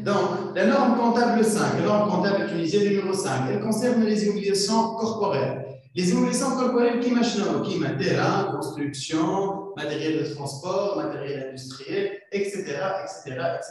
Donc, la norme comptable 5, la norme comptable tunisienne numéro 5, elle concerne les immobilisations corporelles. Les immobilisations corporelles qui machinent, qui terrain, construction, matériel de transport, matériel industriel, etc., etc., etc.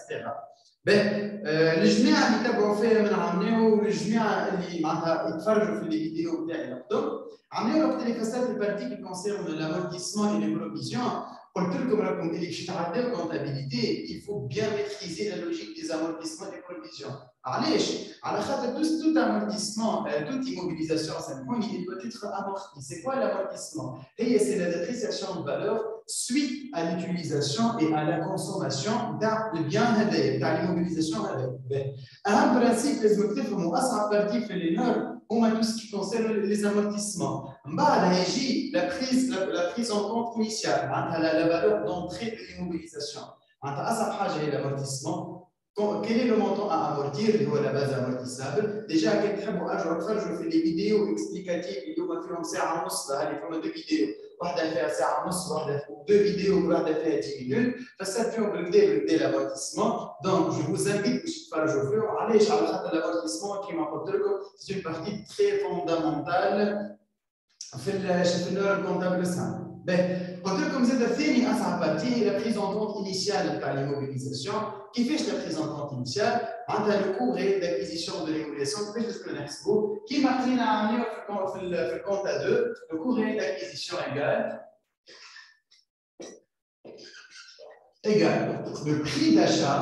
الجميع اللي تابعوا فيها من عمناو والجميع اللي معناتها يتفرجوا في الفيديو بتاعي القدم عملوا وقت اللي فسرت البارتي qui concerne l'amortissement et les provisions. قلت لكم راكم اللي باش تعداو comptabilité, il faut bien maîtriser la logique des amortissements et des provisions. علاش؟ على خاطر tout amortissement, toute immobilisation synchrone, il doit être amorti. C'est quoi l'amortissement? C'est la dépréciation de valeur suite à l'utilisation et à la consommation d'un bien هذايا, تاع l'immobilisation هذايا. أهم principe لازم تفهموا أصعب partie في les normes هما tout ce qui concerne les amortissements. من بعد هيجي la prise en compte initiale, la valeur d'entrée de l'immobilisation. أصعب حاجة هي l'amortissement. Quel est le montant à amortir? La base amortissable. Déjà, كي تحبوا ارجعوا تفرجوا في les vidéos explicatives اللي هما فيهم ساعة ونص, هذه فما 2 فيديو, واحدة فيها ساعة ونص, واحدة 2 فيديو, واحدة فيها 10 minutes. فسرت فيهم بالكدا l'amortissement. Donc, je vous invite باش تفرجوا فيهم. علاش؟ على خاطر l'amortissement كيما قلت لكم c'est une partie très fondamentale في النورم كونتابل 5. قلت لكم زاد الثاني اصعب بارتي هي لا بريز اون كونت انيسيال تاع ليموبيليزاسيون. كيفاش لا بريز اون كونت انيسيال؟ معناتها لو كو غير داكوزيسيون دو ليموبيليزاسيون. كيفاش لازم نحسبوا؟ كيما قرينا عمليو في الكونت ا 2, لو كو غير داكوزيسيون égal le prix d'achat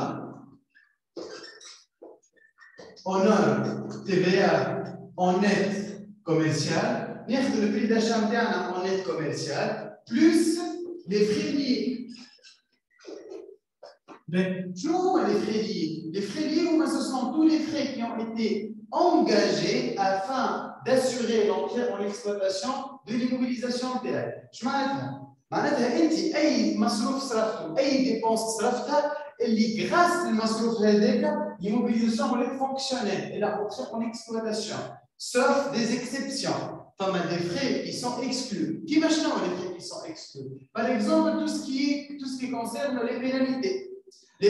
en norme TVA en net commercial. ناخذ le prix d'achat نتاعنا en net commercial plus les frais liés. شنو هما les frais liés? Les frais liés, ce sont tous les frais qui ont été engagés afin d'assurer l'entrée en exploitation de l'immobilisation نتاعك. اش معناتها؟ معناتها انت اي مصروف صرفته, اي ديبونس صرفتها اللي غراس للمصروف هذاك l'immobilisation ولات fonctionnelle, elle a entré en exploitation, sauf des exceptions. Enfin, des frais qui sont exclus. Qu'imaginons les frais qui sont exclus? Par exemple, tout ce qui concerne les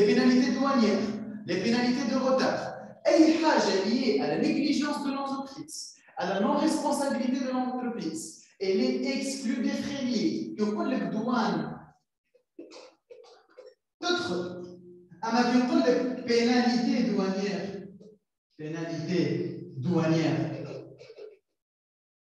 pénalités douanières, les pénalités de retard. أي حاجة liée à la négligence de l'entreprise, à la non-responsabilité de l'entreprise, elle est exclue des frais liés. يقول لك douane تدخل, أما يقول لك pénalité douanière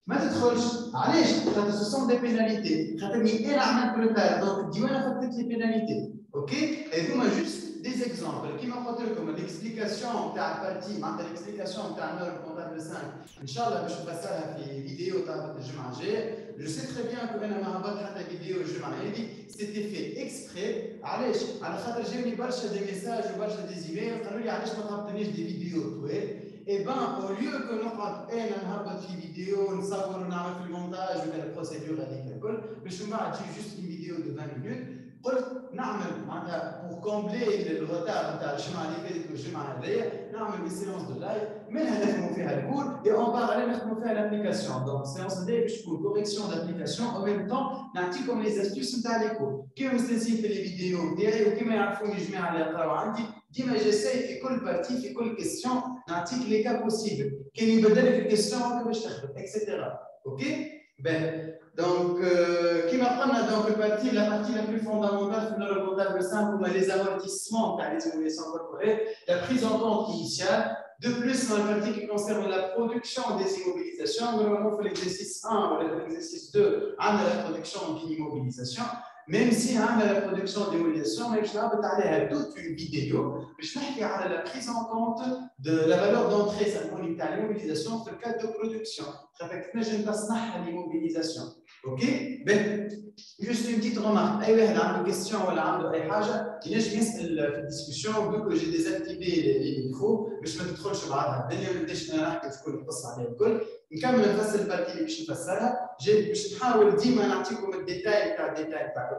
ما تدخلش. علاش؟ خاطر ce sont des pénalités. خاطر انا عملت بروتار دونك الديوانه فقدت لي بيناليتي. اوكي؟ هذوما جوست دي اكزامبل. كيما قلت لكم الاكسبليكاسيون تاع البارتي معناتها الاكسبليكاسيون تاع النورم كونتابل 5 ان شاء الله باش نفسرها في فيديو تاع الجمعه الجايه. جو سي تري بيان كو انا ما هبط حتى فيديو الجمعه هذه سيتي في اكسبري. علاش؟ على خاطر جاوني برشا دي ميساج وبرشا دي زيميل قالوا لي علاش ما تهبطنيش دي فيديو طويل. Et bien, au lieu que nous fassions une vidéo, nous savions faire le montage, la procédure avec l'école, mais je vais juste une vidéo de 20 minutes. Pour combler le retard de la une séance de live, mais nous faisons le cours et en parallèle, nous faisons l'application. Donc, séance de live pour correction d'application. En même temps, nous avons comme les astuces de l'école. Qui ont essayé de faire les vidéos, qui ont fait ديما j'essaie في كل بارتي في كل كيستيون نعطيك لي كا بوسيبل. كاين يبدل لك الكيستيون كيفاش تخدم اكسيتيرا. اوكي بان دونك كيما قلنا دونك البارتي لا بارتي لا بلو فوندامونتال في النورم كونتابل 5 هما لي امورتيسمون تاع لي زيموليسيون كوربوريل, la prise en compte initiale. De plus, dans la partie qui concerne la production des immobilisations, normalement, pour l'exercice 1 ou l'exercice 2, on a la production d'une immobilisation. Même si on a la production d'immobilisation, mais je vais parler toute une vidéo, je vais parler de la prise en compte de la valeur d'entrée, ça veut dire l'immobilisation dans le cadre de production. Ça fait que je ne passe pas à l'immobilisation. Ok? Ben, juste une petite remarque. Il y a une question ou une chose, il y a une discussion, vu que j'ai désactivé les micros, mais je ne me trouve pas là. D'ailleurs, je vais vous dire que نكمل نفسر البارتي اللي باش نفسرها. باش نحاول ديما نعطيكم الديتاي تاع كل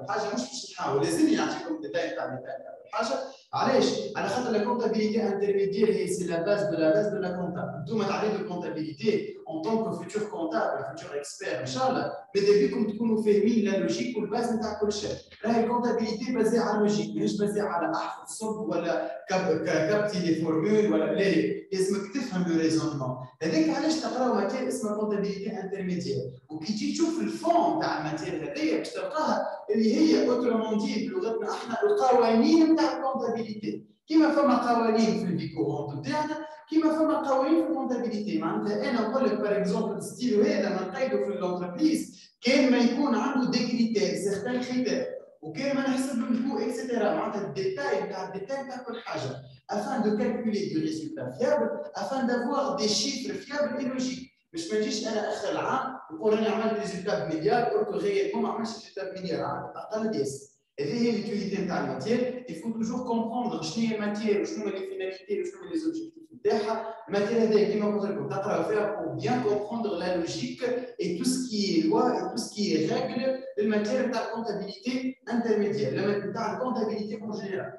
حاجه, مش باش نحاول, لازم نعطيكم الديتاي تاع كل حاجه علاش؟ على خاطر لا كونتابيليتي انترميديير هي سي لا باز دو لا باز دو لا كونتا. انتم تعرفوا الكونتابيليتي اون طونك فيتور كونتابل فيتور اكسبير ان شاء الله ماذا بكم تكونوا فاهمين لا لوجيك والباز نتاع كل شيء. راهي الكونتابيليتي بازي على لوجيك ماهيش بازي على احفظ صب ولا كابتي لي فورمول ولا لا، لازمك تفهم لو ريزونمون. هذاك علاش تقراو ماتير اسمها كونتابيليتي انترميديير، وكي تجي تشوف الفون تاع الماتير هذيا باش تلقاها اللي هي اوترومون دي بلغتنا احنا القوانين تاع الكونتابيليتي. كيما فما قوانين في الفيكورونت نتاعنا كيما فما قوانين في الكونتابيليتي. معناتها انا نقول لك بار اكزومبل الستيلو هذا ما نقيدو في الانتربريز كان ما يكون عنده دي كريتير سيغتان كريتير وكان ما نحسب له الكو اكسيتيرا. معناتها الديتاي تاع كل حاجه afin de calculer du résultat fiable afin d'avoir des chiffres fiables et logiques. باش ما نجيش انا اخر العام نقول راني عملت ريزلتا بمليار وركو غير ما عملتش ريزلتا بمليار اقل ديس. هذه هي ليتيليتي نتاع الماتير. il faut toujours comprendre شنو هي الماتير وشنو هما لي فيناليتي وشنو هما لي زوبجيكتيف نتاعها. الماتير هذه كيما قلت لكم تقراو فيها pour bien comprendre la logique et tout ce qui est loi et tout ce qui est règle للماتير نتاع الكونتابيليتي انترميديير نتاع الكونتابيليتي اون جينيرال.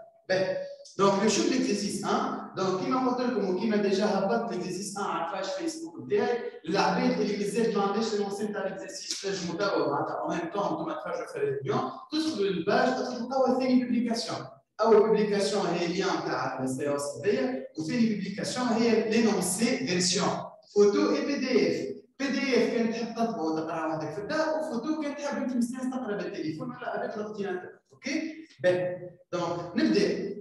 Donc, le show de l'exercice 1, donc, qui m'a déjà rapporté l'exercice 1 à la page Facebook, l'arbitre et les exercices demandés chez l'ancien à l'exercice, je me en même temps, on va faire le réunion, tout sur une page, on fait une publication. Une publication, il y a un lien à la séance, on fait une publication, il y a l'énoncé version, photo et PDF. PDF, quand tu as تقرا في الدار وفوتو كان تحب تمسك تقرا بالتليفون ولا avec l'ordinateur. OK؟ Donc, نبدا.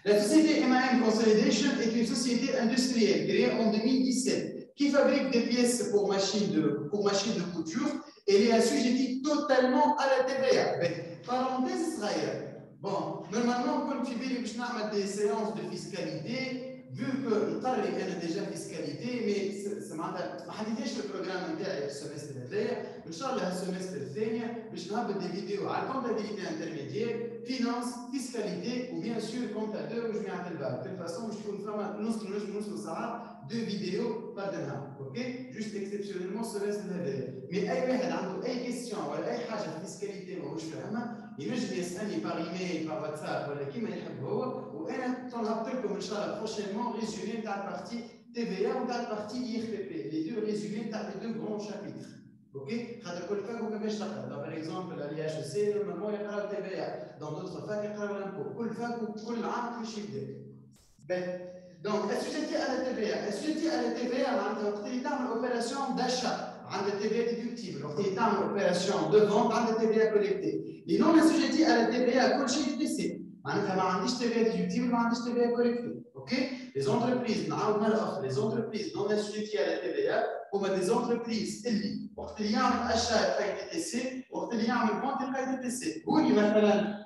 La société MAN Consolidation est une société industrielle créée en 2017 qui fabrique des pièces pour machines de couture. Elle est assujettie totalement à la TVA. Parenthèse صغيرة. Bon, normalement, comme tu veux, je vais des séances de fiscalité. Vu que نقري أنا déjà fiscalité, mais ما حددتش البروجرام نتاعي السمستر هذايا. إن شاء الله السمستر الثاني باش نهبط دي فيديو على الكونتابيليتي انترميديير، فينانس، فيسكاليتي وبيان سور كونتا 2 وجميع الباب. De toute façon باش تكون فما نص ساعة دو فيديو بعد نهار. اوكي؟ جوست اكسبسيونيلمون السمستر هذايا. مي أي واحد عنده أي كيستيون ولا أي حاجة في الفيسكاليتي ماهوش فاهمها ينجم يسألني بار ايميل بار واتساب ولا كيما يحب هو. وانا تنهبط لكم ان شاء الله بروشينمون ريزومي نتاع البارتي تي في ا ونتاع البارتي اي اف بي بي لي دو ريزومي نتاع لي دو غران شابيتر. اوكي خاطر كل فاك كيفاش تقرا. باغ اكزومبل على اتش سي نورمالمون يقراو تي في ا دون دوطخ فاك يقراو لامبو كل فاك وكل عام كل شيء يبدا. دونك اسوجيتي على تي في ا اسوجيتي على تي في ا معناتها وقت اللي تعمل اوبيراسيون داشا عندها تي في ا ديدكتيبل. وقت اللي تعمل اوبيراسيون دو فونت عندها تي في ا كوليكتي. لي نون اسوجيتي على تي في ا كل شيء بيسي معناتها ما عنديش تي في ا ديدكتيبل ما عنديش تي في ا كوليكتي. اوكي لي زونتربريز نعاود مره اخرى لي زونتربريز نون اسوجيتي على تي في ا هما دي زونتربريز اللي وقت اللي يعمل اشا يلقى تي سي وقت اللي يعمل فونت يلقى تي سي. قولي مثلا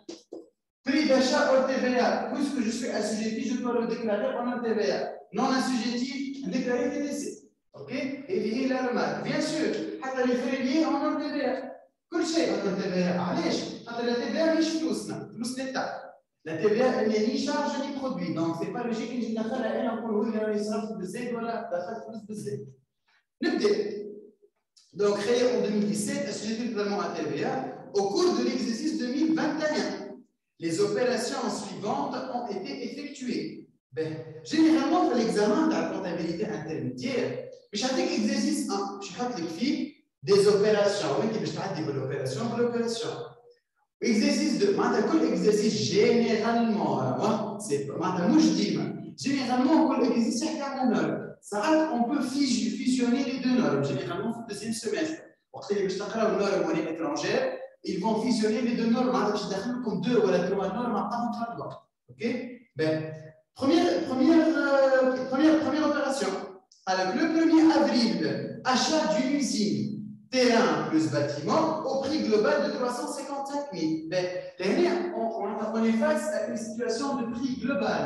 prix d'achat hors TVA, puisque je suis assujetti, je dois le déclarer en TVA. Non assujetti, déclarer TTC. OK? Et lié la remarque. Bien sûr, les frais liés en TVA. كل شيء en TVA. علاش؟ خاطر la TVA مش فلوسنا، فلوس l'État. La TVA elle n'est ni charge ni produit. Donc c'est pas logique نجي ندخلها انا نقول هو اللي راني صرفت بالزيت ولا دخلت فلوس بالزيت. نبدا. Donc créé en 2017, assujetti totalement à TVA. Au cours de l'exercice 2021. Les opérations suivantes ont été effectuées. Ben, généralement, pour l'examen de la comptabilité intermédiaire, je vais faire l'exercice 1. Je vais faire des opérations. Oui, je vais faire des opérations. Exercice 2. Quel exercice généralement, c'est généralement, quel exercice est un honneur. On peut fusionner les deux normes, généralement, au deuxième semestre. Pour que les gens normes monnaie étrangère, ils vont fusionner les deux normes. Je vais comme deux ou trois normes à part de OK? Ben, première opération. Alors, le 1er avril, achat d'une usine, terrain plus bâtiment, au prix global de 355 000. Ben, on est face à une situation de prix global.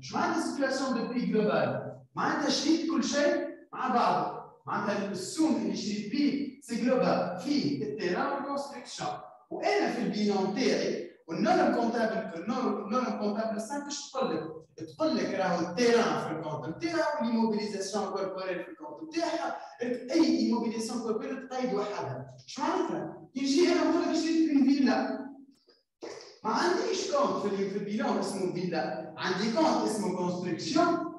Je vois une situation de prix global. معناتها شريت كل شيء مع بعض. معناتها السوم اللي شريت به سي جلوبال فيه التيران والكونستركسيون. وانا في البيلون تاعي والنورم كونتابل 5 اش تقول لك راهو التيران في الكونت نتاعو ليموبيليزاسيون كوربوريل في الكونت نتاعها. اي ايموبيليزاسيون كوربوريل تقيد وحدها. اش معناتها؟ كي نجي انا نقول لك شريت اون فيلا ما عنديش كونت في البيلون اسمه فيلا، عندي كونت اسمه كونستركسيون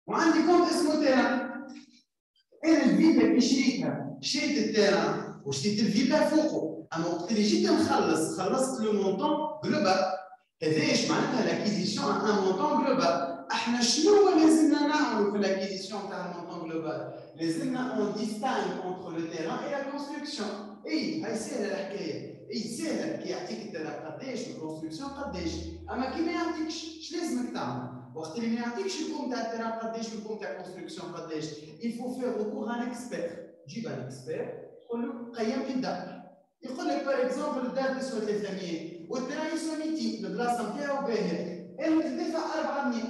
وعندي كونت اسمه تيران. انا الفيلا كي شريتها شريت التيران وشريت الفيلا فوقه، اما وقت اللي جيت نخلص خلصت لو مونطون جلوبال. هذا ايش معناتها لاكيزيسيون ان مونطون جلوبال. احنا شنو لازمنا نعملوا في لاكيزيسيون تاع المونطون جلوبال؟ لازمنا اون ديستانغ اونتر لو تيران اي لا كونستركسيون. اي هاي سهله الحكايه، اي سهله كي يعطيك التيران قداش والكونستركسيون قداش، اما كي ما يعطيكش اش لازمك تعمل؟ وقت اللي ما يعطيكش الكوم تاع التيران قداش والكوم تاع الكونستركسيون قداش، il faut faire recours à un expert. جيب ان اكسبير تقول له قيم لي الدار، يقول لك باغ اكزومبل الدار تسوى 300 والتيران يسوى 200، البلاصه نتاعو باهيه، انا تدفع 400.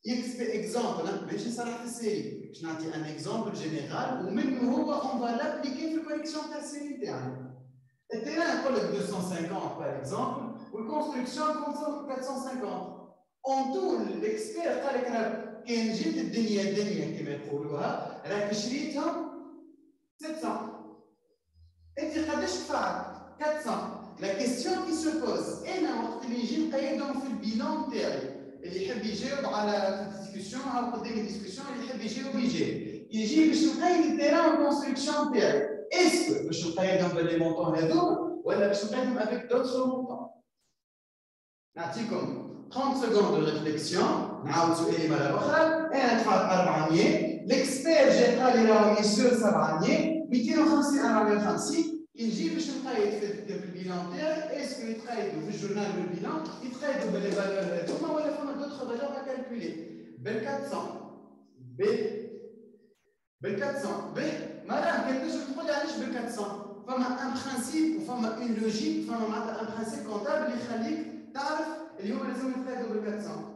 يكسبي اكزومبل باش نصلح في السيري، باش نعطي ان اكزومبل جينيرال ومنه هو اون فا لابليكي في الكونيكسيون تاع السيري تاعنا. التيران يقول لك 250 باغ اكزومبل والكونستركسيون 450. اون تو الاكسبير قال لك راه كاين جيت الدنيا كما يقولوها راك شريتهم 700، انت قداش دفعت؟ 400. لا كيستيون كي سو بوز انا وقت اللي نجي نقيدهم في البيلون تاعي، اللي يحب يجاوب على الديسكسيون او قدام الديسكسيون اللي يحب يجاوب يجي باش نقيد التيران والكونستركسيون تاعي، اسكو باش نقيدهم باللي مونطون هذوما ولا باش نقيدهم افيك دوتر مونطون؟ نعطيكم 30 secondes de réflexion. نعاود سؤالي مرة أخرى. أنا دفعت 400، الإكسبير جا قال لي راهم يساوي 700، 250 450. يجي باش نقيد في البيلان تاعي، اسكو يتقيدوا في الجورنال والبيلان يتقيدوا باللي فالور هذوما ولا فما دوطخ فالور ا كالكولي؟ بال 400 بال 400 مرام كان تنجم تقول لي علاش بال 400؟ فما ان برانسيب وفما اون لوجيك، فما معناتها ان برانسيب كونتابل اللي يخليك تعرف اليوم لازم نتقيدوا بال 400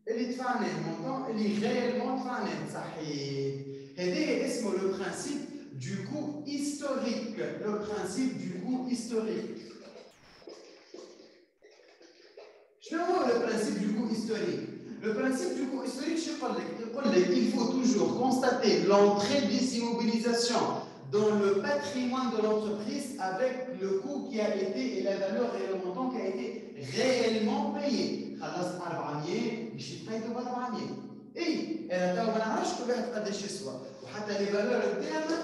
اللي دفعناه المونطون اللي غيرمون دفعناه صحيح. هذا اسمه لو برانسيب du coût historique. Le principe du coût historique. Je vais voir le principe du coût historique. Le principe du coût historique, il faut toujours constater l'entrée des immobilisations dans le patrimoine de l'entreprise avec le coût qui a été et la valeur et le montant qui a été réellement payé. خلصت 400 باش يتقيدوا ب 400. اي انا تو ما نعرفش كل واحد قداش يسوى، وحتى لي فالور نتاعنا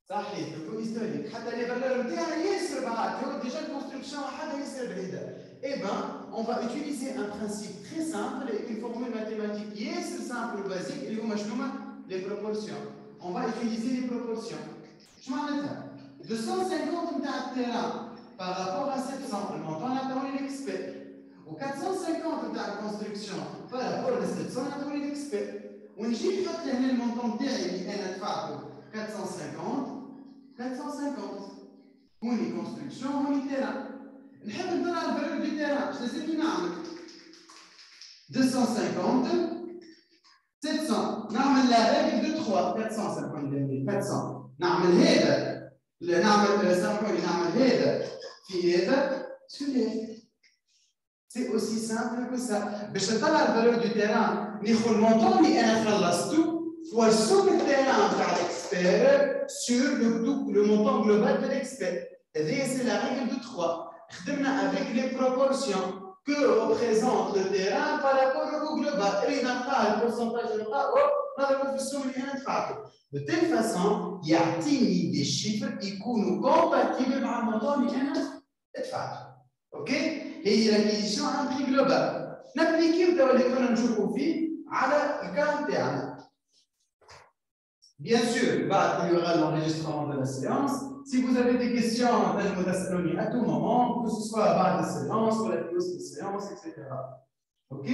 صحيح الكو هيستوريك، حتى لي فالور نتاعنا ياسر بعاد، هو ديجا الكونستركسيون وحدها ياسر بعيده. اي بان on va utiliser un principe très simple et une formule mathématique ياسر simple و basique اللي هما شنو هما؟ les proportions. On va utiliser les proportions. شنو معناتها؟ 250 نتاع التيران par rapport à 700 المونطون نعطيو ليكسبير، و 450 نتاع الكونستركسيون par rapport à 700 نعطيو ليكسبير، ونجي نحط هنا المونطون تاعي اللي انا دفعته 450 هوني كونستركسيون هوني تيران. نحب نطلع الفالور دو تيران، اش لازمني نعمل؟ 250 700 نعمل لا ريغل دو 3 400 نعمل هذا سامحوني نعمل هذا في هذا شنو سي اوسي سامبل كو سا. باش نطلع الفالور دو تيران ناخذ المونطون اللي انا خلصته فوا سوم التيران تاع الاكسبير sur le montant global de l'expert. C'est la règle de 3. خدمنا avec les proportions que représente le terrain par rapport au global. Et le pourcentage de نضربه في السوم اللي انا دفعته. De telle façon يعطيني des chiffres qui يكونوا compatibles مع المونطون اللي انا دفعته. اوكي؟ هي لاكيزيسيون عن بري جلوبال. نابليكيو توا اللي كنا نشوفوا فيه على الكام تاعنا. Bien sûr, il y aura l'enregistrement de la séance. Si vous avez des questions, à tout moment, que ce soit avant la séance, ou la close de séance, etc. OK?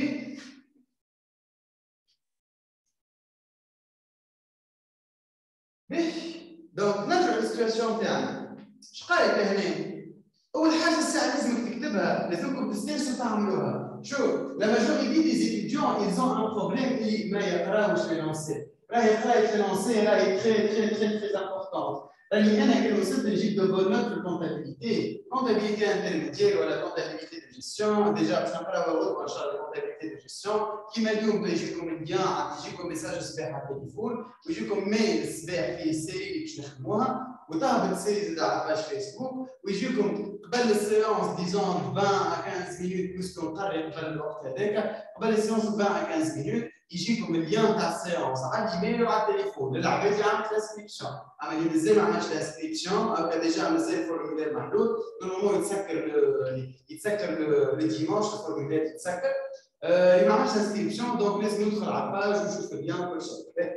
Donc, نرجع للسيتواسيون تاعنا. اش قال لك هنا؟ أول حاجة الساعة لازمك تكتبها، لازمكم تستانسوا تعملوها. شوف، la majorité des étudiants, ils ont un problème اللي ما يقراوش لانسي. راهي قرايه لانسي راهي très importante. راني انا كي وصلت نجيب دو بون نوت في الكونتابيليتي، كونتابيليتي انترميديير ولا كونتابيليتي دو جيستيون، ديجا باش نقراو ان شاء الله كونتابيليتي de gestion كيما اليوم يجيكم البيان يجيكم ميساج صباح على التليفون ويجيكم ميل صباح فيه سيري اللي باش نخدموها وتهبط السيري زاد على باج فيسبوك ويجيكم قبل السيونس ديزون 20 à 15 minutes بوسكو نقرر قبل الوقت هذاك قبل السيونس 20 à 15 minutes يجيكم اللين تاع السيونس على الايميل وعلى التليفون للعباد اللي عملت الانسكريبسيون اما اللي مازال ما عملش الانسكريبسيون او ديجا مازال فورمولير محدود نورمالمون يتسكر لو ديمونش الفورمولير يتسكر اللي ما عملش الانسكريبسيون دونك لازم ندخل على الباج ونشوف اللين وكل شيء.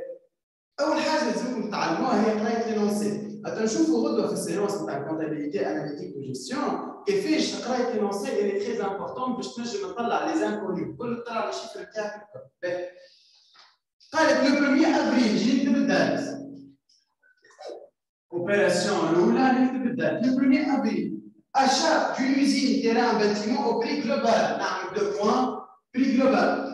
اول حاجه لازمكم تتعلموها هي قرايه لينونسي. نشوفوا غدوه في السيونس نتاع الكونتابيليتي اناليتيك دو جيستيون كيفاش قرايه لينونسي اللي تري امبورطون باش تنجم تطلع لي زانكونيو كل تطلع لي شيفر تاعك. قال لك لو 1 افريل جيت نكتب الدات اوبيراسيون الاولى نكتب الدات لو 1 افريل achat d'une usine terrain bâtiment au prix global نعمل 2 points prix global.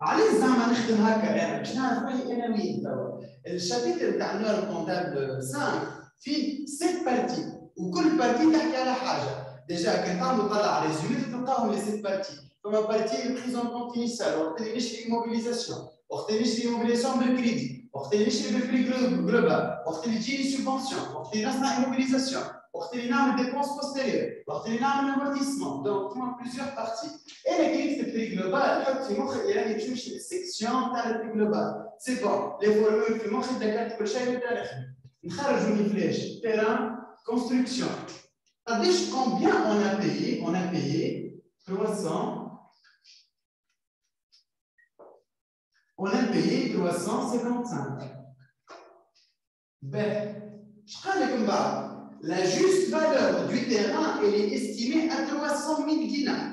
علاش زعما نخدم هكا انا باش نعرف روحي انا وين توا. الشابيتر تاع نور كونتابل 5 فيه 6 بارتي وكل بارتي تحكي على حاجه. ديجا كان تعملوا طلع ريزومي تلقاهم لي 6 بارتي. فما بارتي بريزون كونت انيسيال وقت اللي نشري موبيليزاسيون وقت اللي نشري موبيليزاسيون بالكريدي وقت اللي نشري بالبري جلوبال وقت اللي تجيني سوبونسيون وقت اللي نصنع موبيليزاسيون وقت اللي نعمل ديبونس بوستيريور وقت اللي نعمل امورتيسمون. دونك فما بليزيور بارتي. انا كي نكتب بري جلوبال نحط في مخي راني باش نمشي للسيكسيون تاع البري جلوبال. سي بون لي فورمول في مخي ذكرت كل شيء نبدا نخدم. نخرجوا لي فلاش تيران كونستركسيون. قداش combien on a payé 300. On a payé 355. Ben, je crois que la juste valeur du terrain elle est estimée à 300 000 dinars.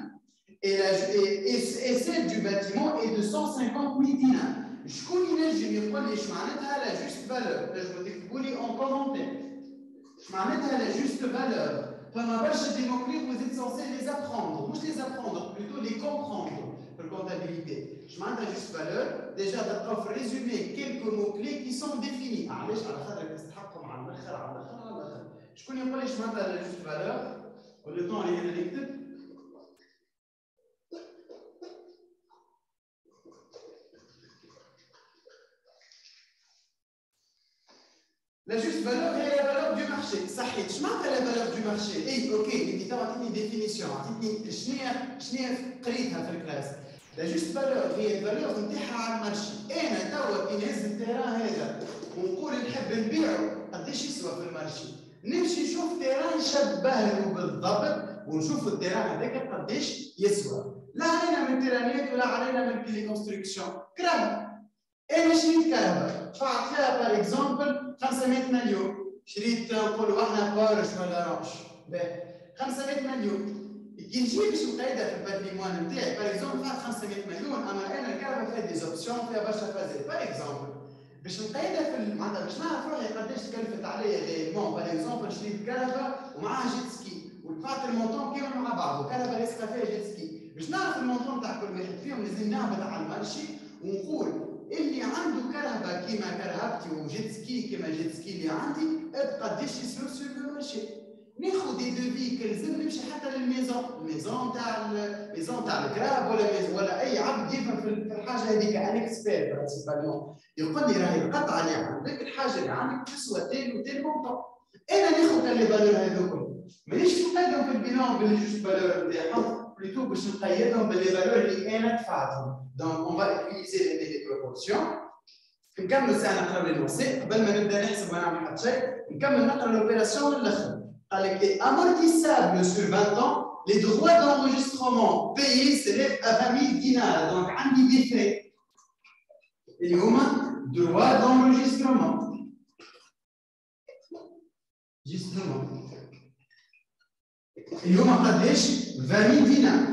Et celle du bâtiment est de 150 000 dinars. Je connais la juste valeur. Là, je vais vous dire en commentaire. Je la juste valeur. Pendant des mots-clés, vous êtes censé les apprendre. Moi, je les apprendre, plutôt les comprendre pour comptabilité. Je m'en la juste valeur. Déjà, d'abord, résumer quelques mots-clés qui sont définis. Je connais pas les chemins de la juste valeur. Le temps, il est électif. La juste valeur est la valeur du marché. صحيح. Je m'en la valeur du marché. Et ok, il y a une définition. Je n'ai قريتها في الكلاس. La juste valeur هي الفالور نتاعها على المارشي. انا توا كي نهز التيران هذا ونقول نحب نبيعه قداش يسوى في المارشي. نمشي نشوف تيران يشبه له بالضبط ونشوف التيران هذاك قداش يسوى. لا علينا من تيرانيات ولا علينا من كلي كونستركسيون. كرهبه. انا شريت كهرباء دفعت فيها بار اكزومبل 500 مليون. شريت نقولوا احنا بارش ولا روش. 500 مليون. كي نجي باش نقيدها في الباتريمون نتاعي بار اكزومبل دفعت 500 مليون اما انا الكهرباء فيها دي زوبسيون فيها برشا فازات بار اكزومبل باش نقيدها في معناتها باش نعرف روحي قداش تكلفت عليا غيرمون بار اكزومبل شريت كهرباء ومعاها جيت سكي ودفعت المونطون كامل مع بعضه كهرباء لاصقه فيها جيت سكي باش نعرف المونطون تاع كل واحد فيهم لازم نهبط على المارشي ونقول اللي عنده كهرباء كيما كرهبتي وجيت سكي كيما جيت سكي اللي عندي قداش يسوى سور لو مارشي. ناخذ دي دوفي كنزل نمشي حتى للميزون الميزون تاع الكراب ولا اي عبد يفهم في الحاجه هذيك ان اكسبير برينسيبالمون يقول لي راهي القطعه اللي عندك الحاجه اللي عندك تسوى تيل وتيل مونطون. انا ناخذ لي فالور هذوكم مانيش نقيدهم في البيلون بالجوست فالور نتاعهم بلوتو باش نقيدهم باللي فالور اللي انا دفعتهم. دونك اون فا يوتيليزي لي بروبورسيون. نكمل ساعه نقرا لي نونسي قبل ما نبدا نحسب ما نعمل حتى شيء نكمل نقرا لوبيراسيون للاخر. قال لك amortissable sur 20 ans les droits d'enregistrement payés s'élèvent à 20 000 dinars. Donc عندي des frais اللي هما droits d'enregistrement. اللي هما قداش 20 000 دينار.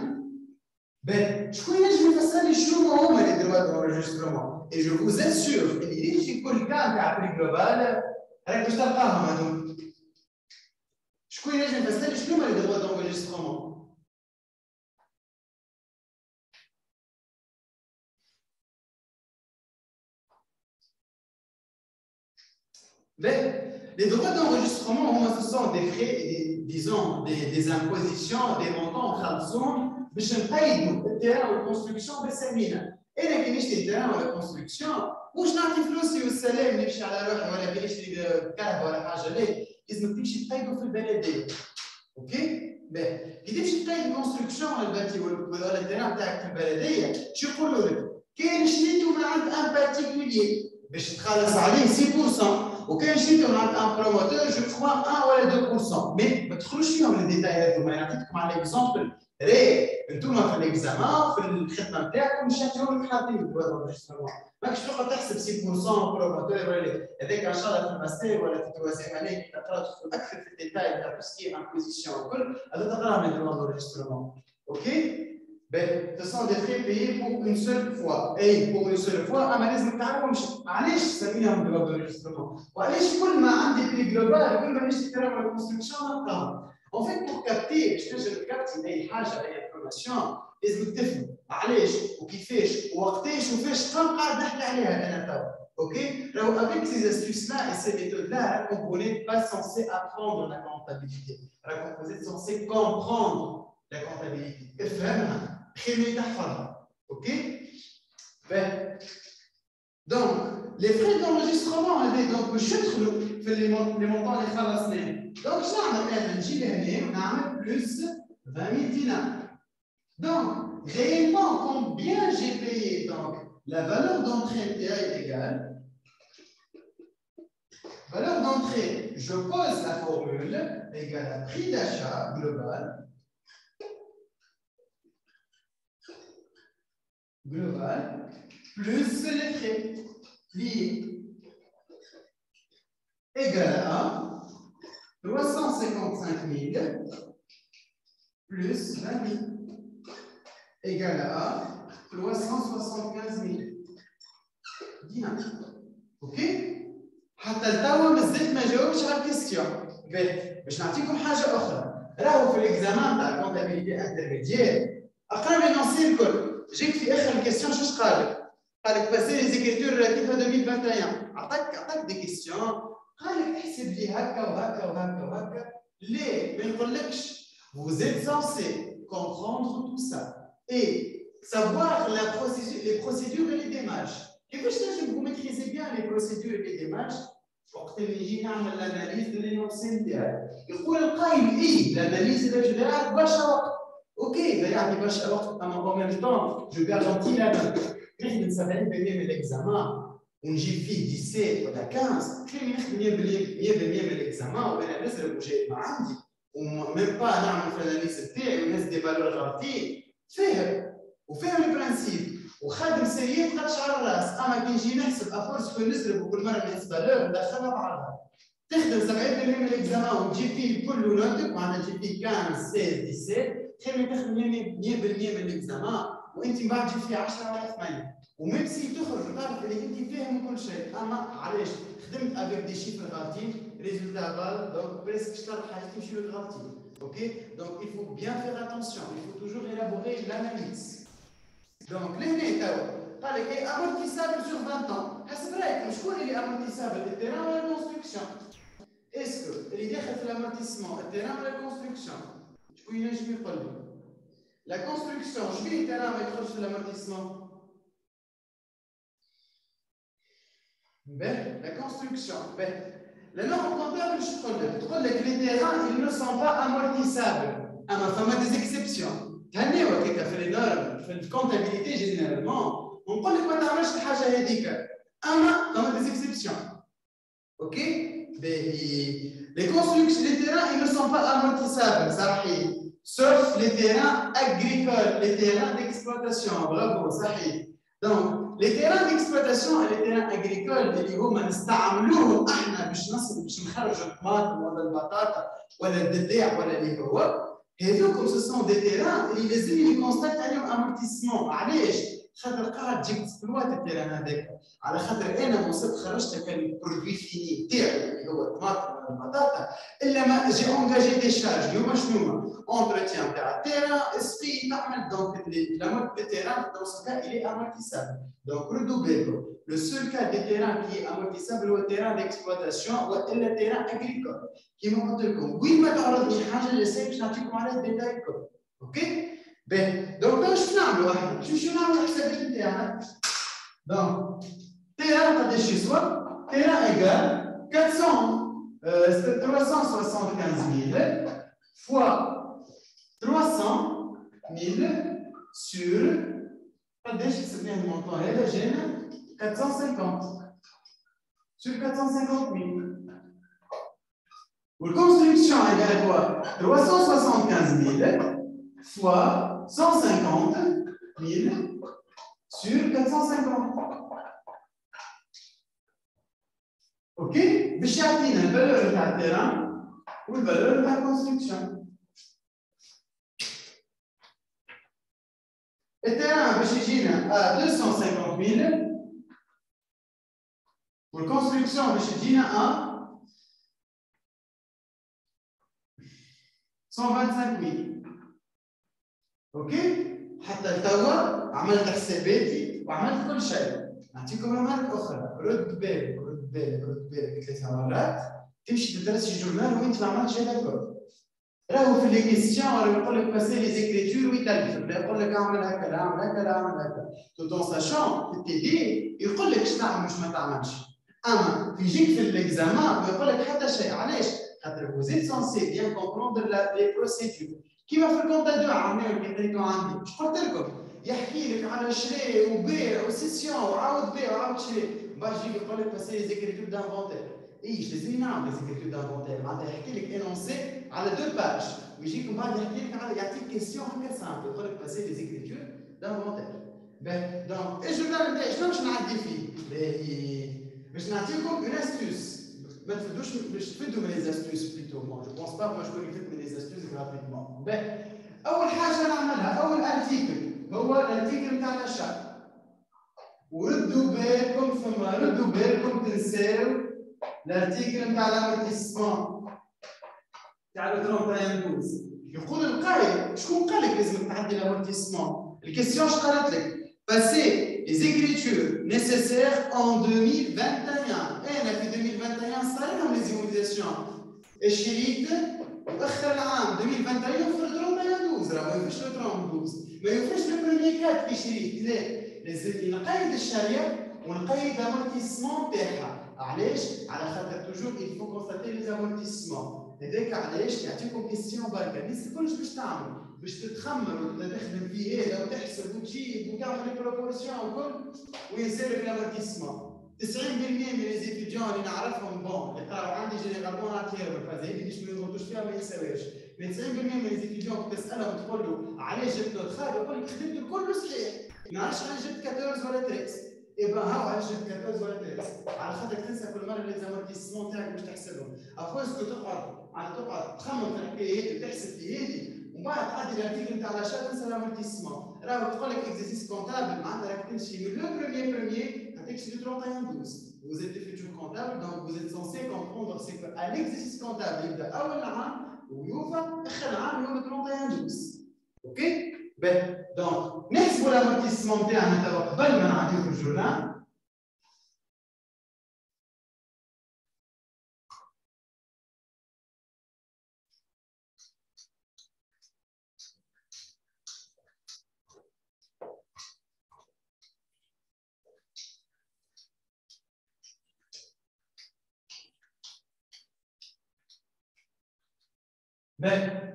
Ben, شكون ينجم يفسر لي شنو هما لي droits d'enregistrement؟ Et je vous assure اللي يجي كل كان تاع بري جلوبال راك باش تلقاهم هذوك. شكون ينجم يفسر لي شنو هما لي droits d'enregistrement؟ Ben, les droits d'enregistrement, ce sont des frais, des disons, des impositions, des montants خالصون باش نقيدوا التيران والكونستركسيون بسمينا. انا كي نشتري تيران ولا كونستركسيون واش نعطي فلوسي والسلام نمشي على روحي ولا كي نشتري كهرباء ولا حاجه ليه لازمك تمشي تقيدوا في البلديه. اوكي؟ باهي كي تمشي تقيد الكونستركسيون ولا الباتي ولا التيران تاعك في البلديه شو يقولوا لك؟ كاين شريتو من عند ان بارتيكولير باش تخلص عليه 6% وكاين شريتو من عند ان بروموتور جو كخوا 1 ولا 2%. مي ما تدخلوش فيهم الديتاي هذوما. نعطيكم على اكزومبل ري انتوما في الاكزامان في الخدمه نتاعكم مش هاتيهم لك حاطين الدواء دونجسترمون. ماكش تقعد تحسب 6% بروموتور ولا هذاك ان شاء الله في الماستر ولا في التوازيام عليك تقرا تدخل اكثر في الديتاي تاع توسكي امبوزيسيون وكل هذا تقرا من الدواء دونجسترمون. اوكي؟ Ben, ce sont des frais payés pour une seule fois. Et pour une seule fois, لازم تعرفوا علاش سميناهم دواء d'enregistrement. وعلاش كل ما عندي بري جلوبال كل ما نشتي ترى على الكونستركسيون نلقاها. En fait, pour capter باش تنجم تكابتي اي حاجه اي انفورماسيون لازم تفهم علاش وكيفاش ووقتاش وفاش قاعد نحكي عليها انا توا. اوكي؟ راهو avec ces astuces là et ces méthodes là, vous n'êtes pas censé apprendre la comptabilité. Vous êtes censé comprendre la comptabilité. افهمها. خليني تحفظها. اوكي؟ donc les frais d'enregistrement هذي دونك باش يدخلوا في لي مونطون اللي خلصناهم. دونك شنو نعمل؟ انا نجي لهنا ونعمل بلس 20000 دينار. donc réellement combien j'ai payé donc la valeur d'entrée est égale valeur d'entrée je pose la formule égale à prix d'achat global plus les frais liés égale à 355 000 plus 20 000 égale à 375 000 dinars. Ok? حتى لتوا مازلت ما جاوبش على الكيستيون. باش نعطيكم حاجه اخرى. راهو في الاكزامان تاع كونتابيليتي انترميديير اقرا لي الكل. جيت في اخر الكيستيون شاش قال لك؟ قال لك باسي لي زيكريتور ريلاتيف 2021 عطاك دي كيستيون قال لك احسب لي هكا وهكا وهكا وهكا. ليه؟ ما يقولكش vous êtes censé comprendre tout ça et savoir les procédures et les démarches. كيفاش تنجم vous maîtrisez bien les procédures et les démarches وقت اللي نجي نعمل l'analyse de l'énoncé نتاعك. يقول القائل ايه l'analyse اللي جدارك برشا وقت. اوكي ضيعتني برشا وقت اما en même temps je garantis la note. نخدم 70% من الاكزامان ونجيب فيه 17 ولا 15 خليني نخدم 100% من الاكزامان وانا نزرب وجايب ما عندي وميم با نعمل في الاناليز نتاعي ونهز دي فالور غلطين. فاهم وفاهم البرانسيب وخادم سيئات خدش على الراس. اما كي نجي نحسب افورس كل نزرب وكل مره نحسب فالور ندخلها بعضها. تخدم 70% من الاكزامان وتجيب فيه كله نوتك معناتها تجيب فيه 15 16 17 خليني تخدم 100% من الاكزامان وانت من بعد تجيب فيه 10 ولا 8 وميم سي تخرج تعرف اللي انت فاهم كل شيء. اما علاش خدمت افيك دي شيفر غلطين ريزولتا غلط دونك بريسك شطر حاجه تمشي لك غلطين. اوكي دونك il faut bien faire attention il faut toujours élaborer l'analyse. دونك لهنا توا قال لك اي امورتيسابل سور 20 ans. حسب رايك شكون اللي امورتيسابل التيران ولا الكونستركسيون؟ اسكو اللي داخل في الامورتيسمون التيران ولا الكونستركسيون؟ شكون ينجم يقول لي؟ لا كونستركسيون شبيه التيران ما يدخلش في الامورتيسمون؟ La construction. La norme comptable, je trouve que les terrains ils ne sont pas amortissables. Il y a des exceptions. Les normes, la comptabilité généralement, on peut les mettre en place. Il y a des exceptions. Ok? Les constructions, les terrains ils ne sont pas amortissables. Sauf les terrains agricoles, les terrains d'exploitation. Bravo, ça donc les terrains d'exploitation et les terrains agricoles اللي هما نستعملوهم احنا باش نخرجوا الطماطم ولا البطاطا ولا الدجاج ولا اللي هو هذوكم سو سون دي تيران اللي لازم يكونستات عليهم امورتيسمون. علاش؟ خاطر قاعد جبت فلوات التيران هذاك على خاطر انا وصلت خرجت كان البرودوي فيني تاعي اللي هو الطماطم ولا j'ai engagé des charges. Entretien terrain, esprit, donc le terrain, dans ce cas, il est amortissable. Donc, redoublez. Le seul cas des terrains qui est amortissable, c'est le terrain d'exploitation ou le terrain agricole. Qui m'a dit que oui, mais dans le cas, j'essaie de vous donner des détails. OK? Donc, je suis le terrain. Donc, terrain chez soi, terrain égal 375 000 fois 300 000 sur, c'est bien le montant, j'ai 450 sur 450 000. Pour construction égale quoi? 375 000 fois 150 000 sur 450. OK? باش يعطينا الفالور تاع التيران والفالور تاع الكونستركسيون. التيران باش يجينا à 250 000 والكونستركسيون باش تجينا à 125 000. OK؟ حتى لتوا عملت حساباتي وعملت كل شيء. نعطيكم رمات أخرى، رد بالك ثلاث مرات تمشي تدرس الجورنال وانت ما عملتش هذاك. راهو في لي كيستيون راهو يقول لك باسي لي زيكريتور ويتلف، يقول لك اعمل هكا اعمل هكا اعمل هكا، تو دون ساشون في التي دي يقول لك اش تعمل واش ما تعملش. اما يجيك في الاكزامان ما يقول لك حتى شيء. علاش؟ خاطر فوزيت سونسي بيان كومبروندر لي بروسيدور. كيما في الكونتا دو عملناو اللي قريتو عندي، اش قلت لكم؟ يحكي لك على شري وبيع وسيسيون وعاود بيع وعاود شري، بعد يجيك يقول لك باسي لي زيكريتور دانفونتير. ايش لازم نعمل لي زيكريتور دانفونتير؟ معناتها يحكي لك انونسي على دو باج ويجيك من بعد يحكي لك على يعطيك كيستيون هكا سامبل يقول لك باسي لي زيكريتور دانفونتير. دونك الجورنال نتاعي شنو باش نعدي فيه؟ باش نعطيكم اون استوس. ما تفدوش باش تفدوا من لي استوس بليتو. مون جو بونس با ما شكون يفيد من لي استوس غراتويتمون. اول حاجه نعملها اول ارتيكل هو الارتيكل نتاع الاشعه. وردوا بالكم ثم ردوا بالكم تنساو الارتيكل نتاع الامورتيسمون تاع لو 31/12. يقول القائل شكون قال لك لازم تعدي الامورتيسمون؟ الكيستيون اش قالت لك؟ باسي les écritures nécessaires en 2021. انا في 2021 صار لهم لي زيموليزاسيون. الشريك واخر العام 2021 في 31/12 راه ما ينفعش لو 30/12 ما ينفعش لو بريمي كات في شريك. لا لازم نقيد الشريه ونقيد الامورتيسمون تاعها. علاش؟ على خاطر توجور il faut constater les amortissements. هذاك علاش يعطيكم كيستيون بركه. الناس كلش باش تعمل باش تتخمر وتخدم في هذا وتحسب وتجيب وتعمل لي بروبورسيون وكل وينسى لك الامورتيسمون. 90% من لي زيتيديون اللي نعرفهم بون اللي قراو عندي جينيرالمون نعطيهم الفاز هذه باش ما يغلطوش فيها ما يساويش. من 90% من لي زيتيديون تسالهم تقول له علاش جبت نوت خايب يقول لك خدمت الكل صحيح. ما نعرفش علاش جبت 14 ولا 13. إبا هاو علاش جبت 14 ولا 13 على خاطر تنسى كل مره لي زامورتيسمون تاعك باش تحسبهم. افوز تقعد تخمم في الحكايه هذه وتحسب في هذه ومن بعد تعدي الارتيكل نتاع الاشات تنسى الامورتيسمون. راهو تقول لك اكزرسيس كونتابل معناتها راك تمشي من لو بروميير هتمشي لو 31/12. Vous êtes des futurs comptables, donc vous êtes censé comprendre c'est qu'à l'exercice comptable يبدا اول عام ويوفى اخر عام يوم 31/12. اوكي؟ دونك نحسبوا الامورتيسمون تاعنا توا قبل ما نعطيو في الجورنال.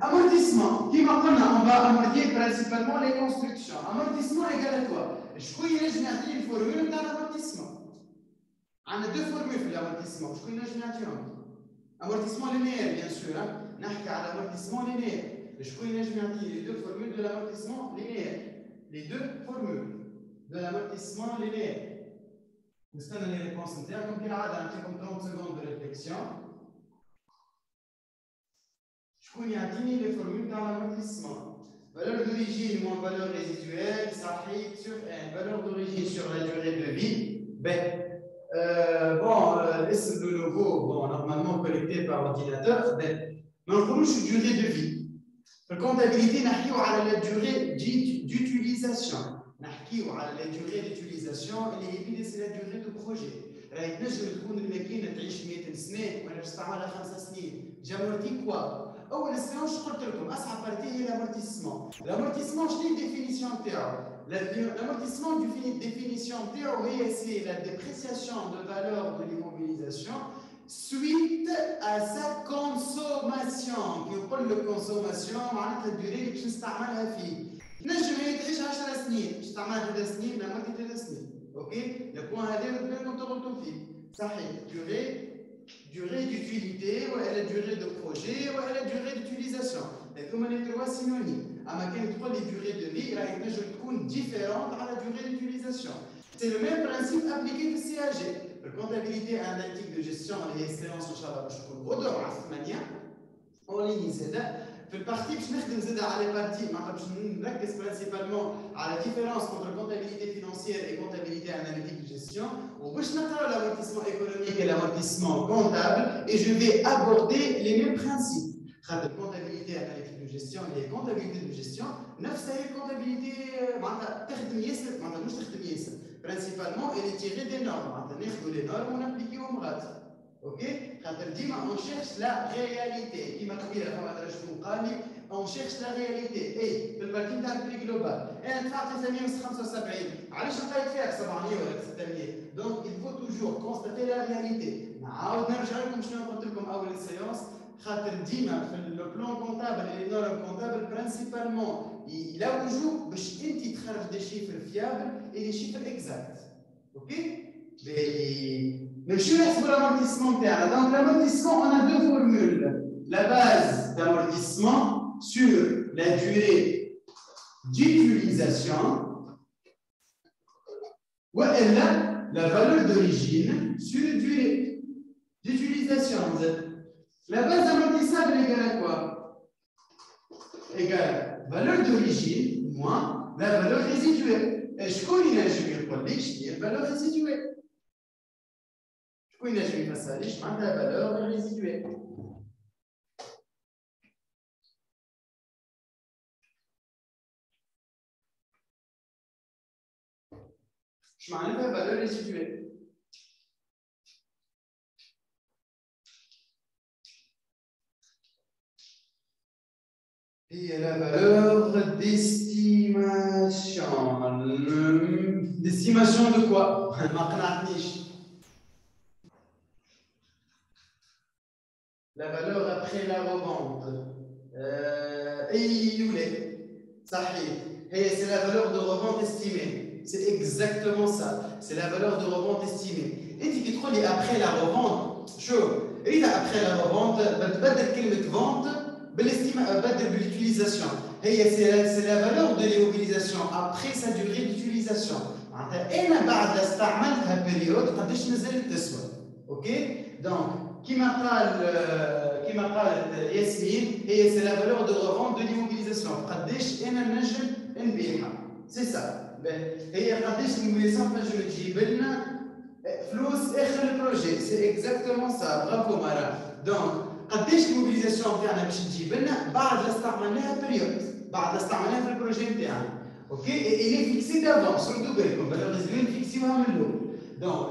Amortissement, qui maintenant on va amortir principalement les constructions. Amortissement égale à quoi? شكون ينجم يعطي لي الفورمول نتاع الامورتيسمون؟ عندنا دو فورمول في الامورتيسمون، شكون ينجم يعطيهم؟ امورتيسمون لينيير بيان سور، نحكي على امورتيسمون لينيير، شكون ينجم يعطي لي دو فورمول دو l'amortissement linéaire؟ Les deux formules de l'amortissement linéaire. نستنى لي ريبونس نتاعكم كالعاده نعطيكم 30 secondes de réflexion. شكون يعطيني لي فورمول تاع l'amortissement؟ Valeur d'origine moins valeur résiduelle, ça fait sur 1. Valeur d'origine sur la durée de vie. Bon, l'essai de nouveau, bon, normalement collecté par ordinateur, mais on a une durée de vie. La comptabilité, on a la durée d'utilisation. On a la durée d'utilisation et c'est la durée de projet. راهي تنجم تكون الماكينه تعيش 100 سنه وانا نستعملها 5 سنين. جامورتي كوا؟ اول سنه واش قلت لكم اصعب بارتي هي l'amortissement. L'amortissement شنو الديفينيسيون تاعو؟ L'amortissement du définition تاعو هي c'est la dépréciation de valeur de l'immobilisation suite à sa consommation. كي نقول لك consommation معناتها الدوري اللي باش نستعملها فيه. نجم هي تعيش 10 سنين، باش تعملها 3 سنين، نعمل 3 سنين. Ok, le point à dire, c'est qu'on te retrouve. Ça durée d'utilité, ou la durée de projet, ou la durée d'utilisation. Et comme on est trois synonymes, à ma trois les durées de vie, je trouve différentes à la durée d'utilisation. C'est le même principe appliqué au CAG. La comptabilité analytique de gestion et l'excellence au Shabbat, je trouve de cette manière. En ligne, c'est là. في البارتي باش نخدم زاد على بارتي معناتها باش نركز برينسيبالمون على ديفيرونس entre comptabilité financière et comptabilité analytique de gestion وباش نقراو l'amortissement économique et l'amortissement comptable et je vais aborder les mêmes principes. خاطر comptabilité analytique de gestion اللي هي comptabilité de gestion نفسها هي comptabilité معناتها تخدم ياسر معناتها مش تخدم ياسر برينسيبالمون elle est tirée des normes معناتها ناخذوا les normes ونابليكيوهم غاد. Ok, on cherche la réalité. On cherche la réalité. Et le parti d'un prix global. Donc il faut toujours constater la réalité. Le plan comptable et les normes comptables, principalement, il a toujours des chiffres fiables et des chiffres exacts. Ok? Mais je laisse pour l'amortissement interne. Donc, l'amortissement, on a deux formules. La base d'amortissement sur la durée d'utilisation, ou elle a la valeur d'origine sur la durée d'utilisation. La base d'amortissable est égale à quoi? Égale valeur d'origine moins la valeur résiduelle. Et je connais la valeur résiduelle. Oui, je vais passer à la valeur résiduelle. Je m'enlève la valeur résiduelle. Et la valeur d'estimation. D'estimation de quoi? La valeur après la revente. C'est la valeur de revente estimée. C'est exactement ça. C'est la valeur de revente estimée. Et tu te dis après la revente, chaud. Et après la revente, tu vas vente, l'utilisation. C'est la valeur de l'immobilisation après sa durée d'utilisation. Et la barre de la période, ok? Donc, qui m'appelle Yasmine, et c'est la valeur de revente de l'immobilisation. C'est ça. Et l'immobilisation, je le dis, flous et le projet. C'est exactement ça. Bravo, Mara. Donc, l'immobilisation interne, je dis, بعد استعملناها période. بعد استعملناها في البروجي بتاعنا. OK? Et il est fixé d'avance. ردوا بالكم. valeur résiduelle فيكسيوها من الأول. Donc,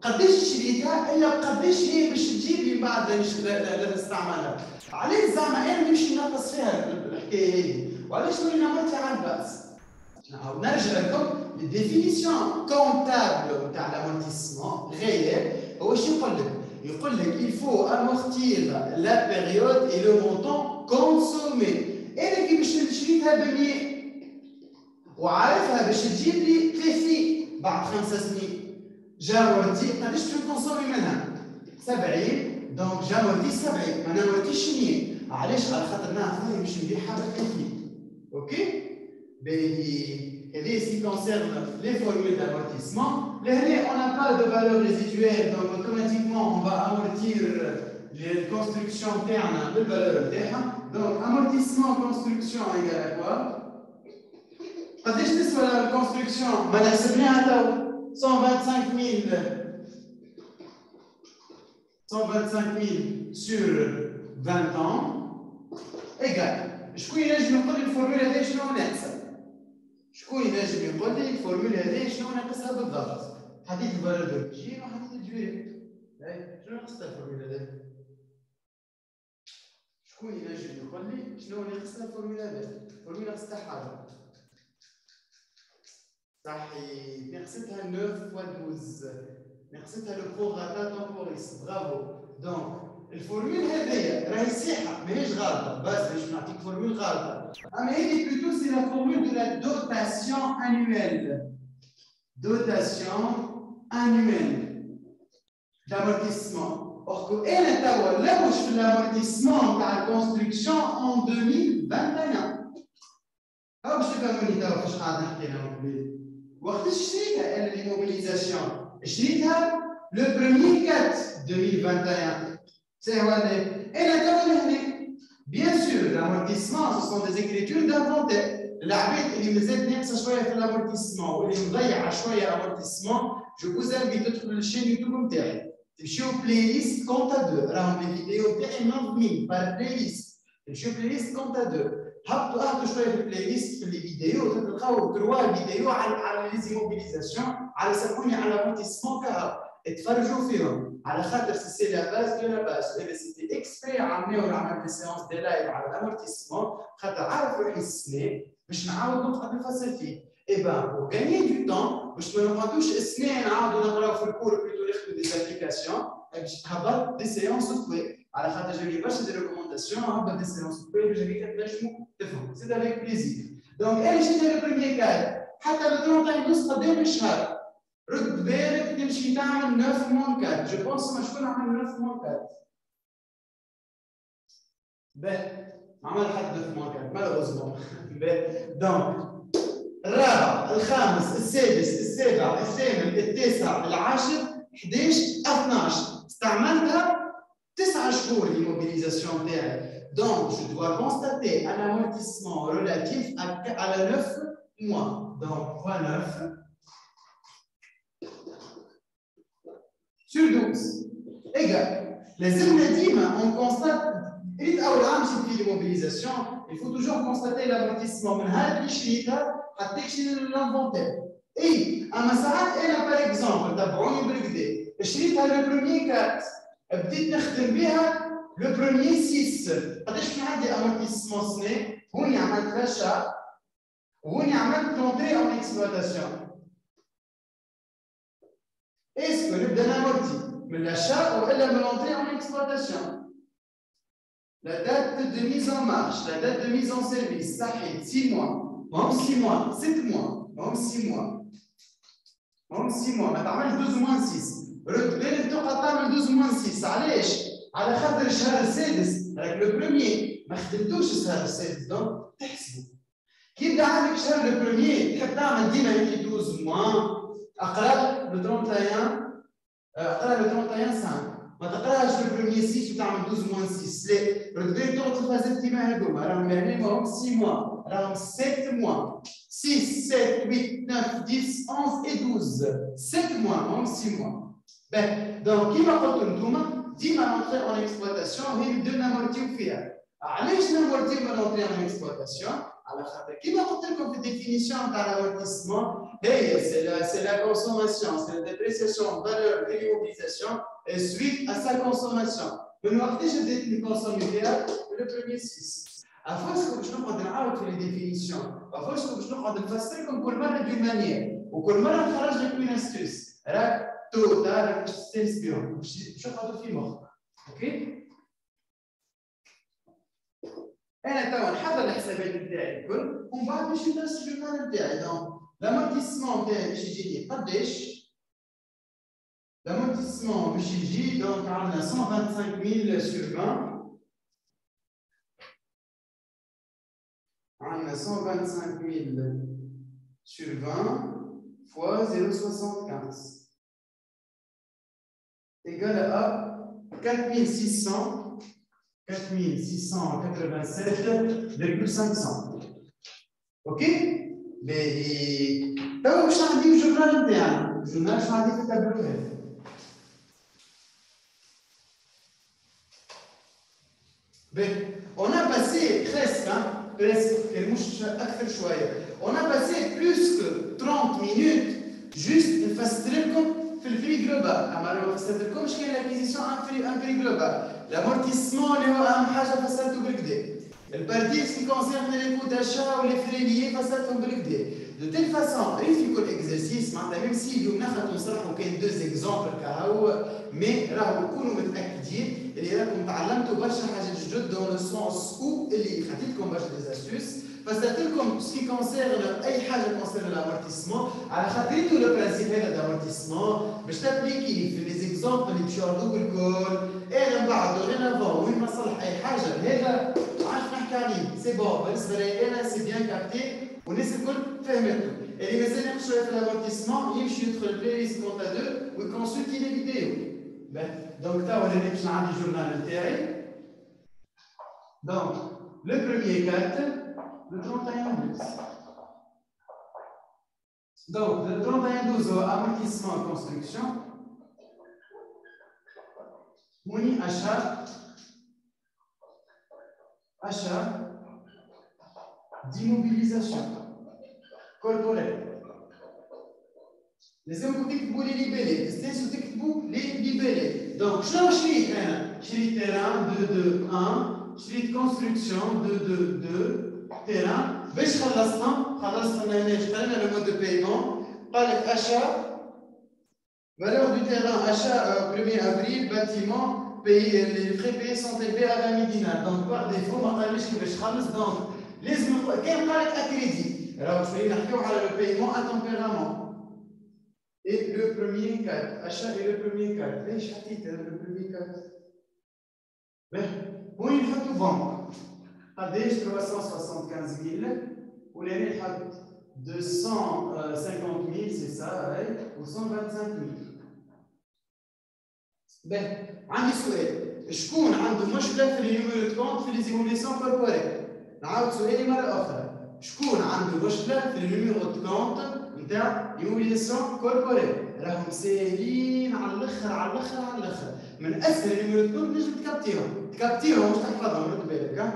قداش شريتها الا قداش هي باش تجيب لي بعد لا نستعملها. علاش زعما انا نمشي نقص فيها الحكايه هذه وعلاش نولي نعمل على الباس. نعاود نرجع لكم الديفينيسيون كونتابل تاع l'amortissement réel هو شنو يقول لك؟ يقول لك il faut amortir la période et le montant consommé. انا كي باش شريتها ب100 وعارفها باش تجيب لي 30 بعد 5 سنين. جامورتي قداش تنكونسومي منها 70 دونك جامورتي 70 ما نامورتيش 100 علاش على خاطر نعرف باش نبيعها ب 30 اوكي باهي هذه سي كونسيرن لي فورمول d'amortissement لهنا on n'a pas de valeur résiduelle donc automatiquement on va amortir les constructions تاعنا بالvaleur تاعها donc amortissement construction égale à quoi قداش تسوى الكونستركسيون ما نحسبناها تو 125 000 125 000 sur 20 ans égale. شكون ينجم يقول لي الفورمولا هذه شنو ناقصه؟ شكون ينجم يقول لي الفورمولا هذه شنو ناقصها بالضبط؟ حديث الفالور دوريجين وحديث الجويري. شنو ناقصها الفورمولا هذه؟ شكون ينجم يقول لي شنو ناقصها الفورمولا هذه؟ الفورمولا ناقصتها حاجه. صحيح، ناقصتها 9 fois 12. ناقصتها لو بروغاتا تمبوريس. برافو. دونك الفورمول هذيا راهي صحيحه ماهيش غلطه، بس باش نعطيك فورمول غلطه. اما هذه بلوتو سي لا فورمول دو لا دوتاسيون انويل. دوتاسيون انويل d'amortissement. Or que انا توا لوش في الامورتيسمون تاع الكونستركسيون ان 2021. هاو باش تفهموني توا فاش قاعد نحكي لهم قبيل. وقتاش شريتها انا ليموبيليزاسيون؟ شريتها لو بروميي 4 2021. C'est vrai. Et la théorie, bien sûr, l'amortissement, ce sont des écritures d'inventaire. L'arbitre, il me dit que ça soit fait l'amortissement, ou il me dit à choisir l'amortissement. Je vous invite à trouver la chaîne YouTube. Je suis au playlist compte à 2. Alors, les vidéos, il par playlist. Je suis au playlist compte à 2. هبطوا شويه في البلاي ليست في الفيديو تلقاو 3 فيديو على ليزيموبيليزاسيون على سامحوني على l'amortissement كهرباء. اتفرجوا فيهم على خاطر سي لا باز دو لا باز. اذا سيتي اكسبري عملوا نعمل دي سيونس دي لايف على الامورتيسمون خاطر عارف روحي السنه باش نعاود نقعد نفصل فيه. اي بان بور غاني دو طون باش ما نقعدوش سنين نعاودوا نقراو في الكور بلوتو ناخذوا دي ابليكاسيون باش تهبط دي سيونس طويل على خاطر جاي برشا دي ريكومونداسيون هبط دي سيونس طويل باش هكاك تنجموا تفهموا. سي افيك بليزير. دونك انا شريت لو بروميي كاد حتى لو 31 نص قدام الشهر. رد بالك تمشي تعمل 9 مون 4. جو بونس ما شكون عمل 9 مون 4؟ باهي عمل حد 9 مون 4 مالوغوزمون. باهي دونك الرابع الخامس السادس السابع الثامن التاسع العاشر 11 12 استعملتها 9 شهور للموبيليزاسيون تاعي. Donc, je dois constater un amortissement relatif à la 9 mois. Donc, fois 9 sur 12 égale. لازمنا ديما on constate. أول عام في l'immobilisation, il faut toujours constater l'amortissement من هذه اللي شريتها حتى يشري الانفونتير. اي اما ساعات انا باغ اكزومبل تبعوني بالكدا شريتها لو بروميي 4 بديت نخدم بها لو بروميي 6 قداش كان عندي امورتيسمون سنه هوني عملت رشا وهوني عملت لونتري اون اكسبلواتاسيون. اسكو نبدا نامورتي من l'achat والا من لونتري اون اكسبلواتاسيون؟ La date de mise en marche, la date de mise en service, ça fait 6 mois, même 6 mois, 7 mois, même 6 mois. Même 6 mois, ما تعملش 12 moins 6. رد بالك تبقى تعمل 12 moins 6، علاش؟ على خاطر الشهر السادس، راك لو بروميي ما خدمتوش الشهر السادس، دونك تحسبوا. كي يبدا عندك الشهر لو بروميي تحب تعمل ديما هيك 12 mois، اقرا لو 31 اقرا لو 31 5. ما تقراش في البروميي 6 وتعمل 12 موان 6 لا رد بالك تقعد في الفازات كيما هذوما راهم يعني ماهم 6 موا راهم 7 موا 6 7 8 9 10 11 et 12 7 موا ماهم 6 موا. باهي دونك كيما قلت انتوما ديما لونتري اون اكسبلواتاسيون هي نبداو نامورتيو فيها. علاش نامورتيو من لونتري اون اكسبلواتاسيون؟ على خاطر كيما قلت لكم في الديفينيسيون تاع الامورتيسمون هي سي لا كونسوماسيون سي لا ديبريسياسيون فالور دو ليموبيليزاسيون suite à sa consommation. من وقتاش بديت نكونسومي فيها؟ لو بروميي 6. افوسكو باش نقعد نعاود في لي ديفينيسيون، افوسكو باش نقعد نفسر لكم كل مره دو مانيير، وكل مره نخرج لك من استوس، راك توتا راك باش تستانس بهم، باش يقعدوا في مخك، اوكي؟ انا توا نحضر الحسابات نتاعي الكل، ومن بعد باش ندرس الجورنال نتاعي، دونك لامورتيسمون نتاعي باش يجيني قداش؟ L'amortissement BCJ, donc on a 125 000 sur 20. On a 125 000 sur 20 fois 0,75 égale à 4687,500. Ok? Mais donc, je t'ai dit que je prends le terrain. Je n'ai pas dit que tu as bloqué. On a passé presque, on a passé plus que 30 minutes juste نفسر لكم في الفري جلوبال. اما لو فسرت لكم اش كاين لاكيزيسيون ان فري جلوبال، لامورتيسمون اللي هو اهم حاجه فسرته بالكدا، البارتيز qui concerne les coûts d'achat ou les frais liés فسرتهم بالكدا. دو تيل فاسون ريت في كل اكزرسيس معناتها ميم سي اليوم ناخذ نصرحوا كاين دوز اكزومبل كهو، مي راهو كونوا متاكدين اللي راكم تعلمتوا برشا حاجات جدد دون لو سونس او اللي خديتكم برشا ديزاستوس. فسرت لكم سكي كونسيرن اي حاجه كونسيرن لامورتيسمون على خاطريتو لو برانسيب هذا دامورتيسمون باش تابليكي في لي زيكزومبل اللي باش يعرضوك الكل. انا من بعد غير افون وين ما صلح اي حاجه هذا عارف نحكي عليه سي بون بالنسبه لي انا سي بيان كابتي والناس الكل فهمته. اللي مازال ياخذ شويه في لامورتيسمون يمشي يدخل البلاي ليست كونتا 2 ويكونسلتي لي فيديو. دونك توا انا باش عندي جورنال نتاعي. دونك لو بروميير كارت le 31-12. Donc, le 31-12 au amortissement et construction, on y achat d'immobilisation corporelle. Les hommes vous les libellés, les libellés. Donc, je suis terrain 2-2-1, je suis construction 2-2-2. terrain باش خلصنا هنا le mode de paiement. قال لك achat valeur du terrain achat 1er avril bâtiment payé les frais payés sont élevés à 20 dinars. Donc par défaut ما قاليش كيفاش خلص. donc لازم كان قال لك اكريدي راهو شويه نحكيو على le paiement à tempérament. et le premier cadre achat et le premier cadre ليش حطيت le premier cadre وين نحطوا vendre قداش 375,000 ولاني حط 250,000 سي سا و 125,000. عندي سؤال، شكون عنده مشكله في النيميرو دو كونت في لي زيموليسيون كوربوريل؟ نعاود سؤالي مره اخرى، شكون عنده مشكله في النيميرو دو كونت نتاع ايموليسيون كوربوريل؟ راهم ساهلين على الاخر على الاخر على الاخر، من اسهل النيميرو دو كونت نجم تكابتيهم مش تحفظهم. رد بالك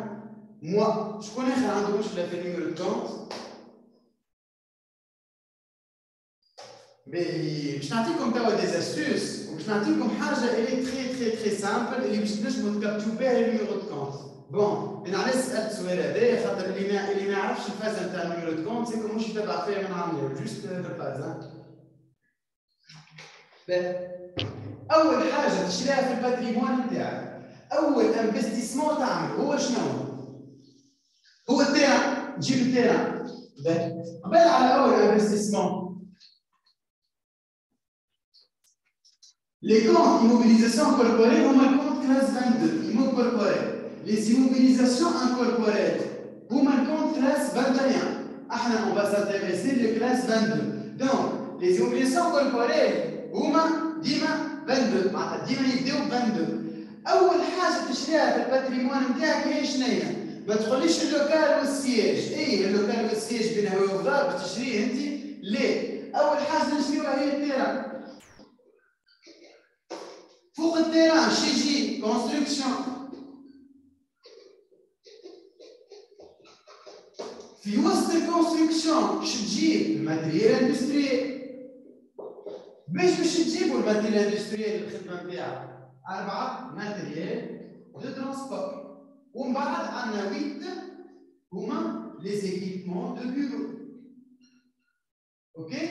موا شكون اخر عنده مشكله في النيميرو دو كونت؟ باش نعطيكم توا دي استوس وباش نعطيكم حاجه اللي تري سامبل اللي باش تنجموا تكابتيو بها النيميرو دو كونت. بون انا علاش سالت السؤال هذايا خاطر اللي ما يعرفش الفازه نتاع النيميرو دو كونت سيكو مش يتبع فيها من عامله جوست دو باز. اول حاجه تشريها في الباتريمون نتاعك، اول انفستيسمون تعمل هو شنو؟ هو التيران. تجيب التيران قبل على اول انفستيسمون. Les comptes immobilisation corporelle ont un compte classe 22, immo corporel. Les immobilisations incorporelles ont un compte classe 21. On va s'intéresser les classes 22. Donc, les immobilisations corporelles ont ديما 22 معناتها ديما يبداو ب 22. أول حاجة تشريها في الباتريمون نتاعك هي شنيا؟ ما تقوليش اللوكال والسياج. اي اللوكال والسياج بينها وبين باش تشريه انت؟ لا، اول حاجه نشريوها هي التيران. فوق التيران شي يجي كونستركسيون، في وسط الكونستركسيون شو تجيب؟ الماتريال اندستريال. باش تجيبوا الماتريال اندستريال للخدمه نتاعك 4 ماتريال دو ترونسبور. ومن بعد عندنا 8 هما لي زيكيبمون دو بيرو. اوكي؟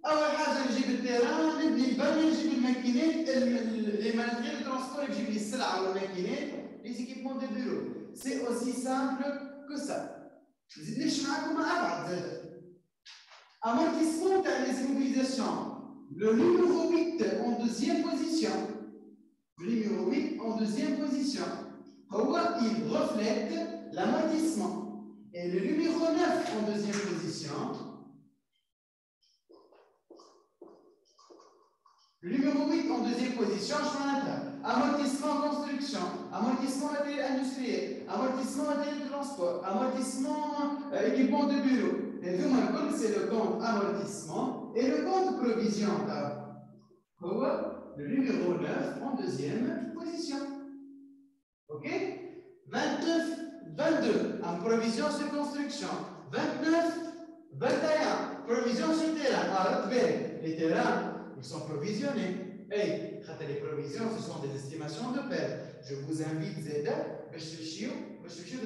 اول حاجه نجيب التيران، نبني البنيه، نجيب الماكينات، لي ماتريال دو ترونسبور، نجيب لي السلعه والماكينات، لي زيكيبمون دو بيرو. سي اوسي سامبل كو سا. نزيد نمشي معاكم ابعد زاد. Amortissement تاع لي زيموبيليزاسيون. Le numéro 8 en deuxième position. Le numéro 8 en deuxième position. Il reflète l'amortissement. Et le numéro 9 en deuxième position. Le numéro 8 en deuxième position, je vais amortissement construction, amortissement matériel industriel, amortissement matériel de transport, amortissement équipement de bureau. Et tout le compte, c'est le compte amortissement et le compte provision. Le numéro 9 en deuxième position. OK? 22, en provision sur construction. 29, 21, provision sur terrain. Alors, les terrains, ils sont provisionnés. Et les provisions, ce sont des estimations de pertes. Je vous invite, Zeda, de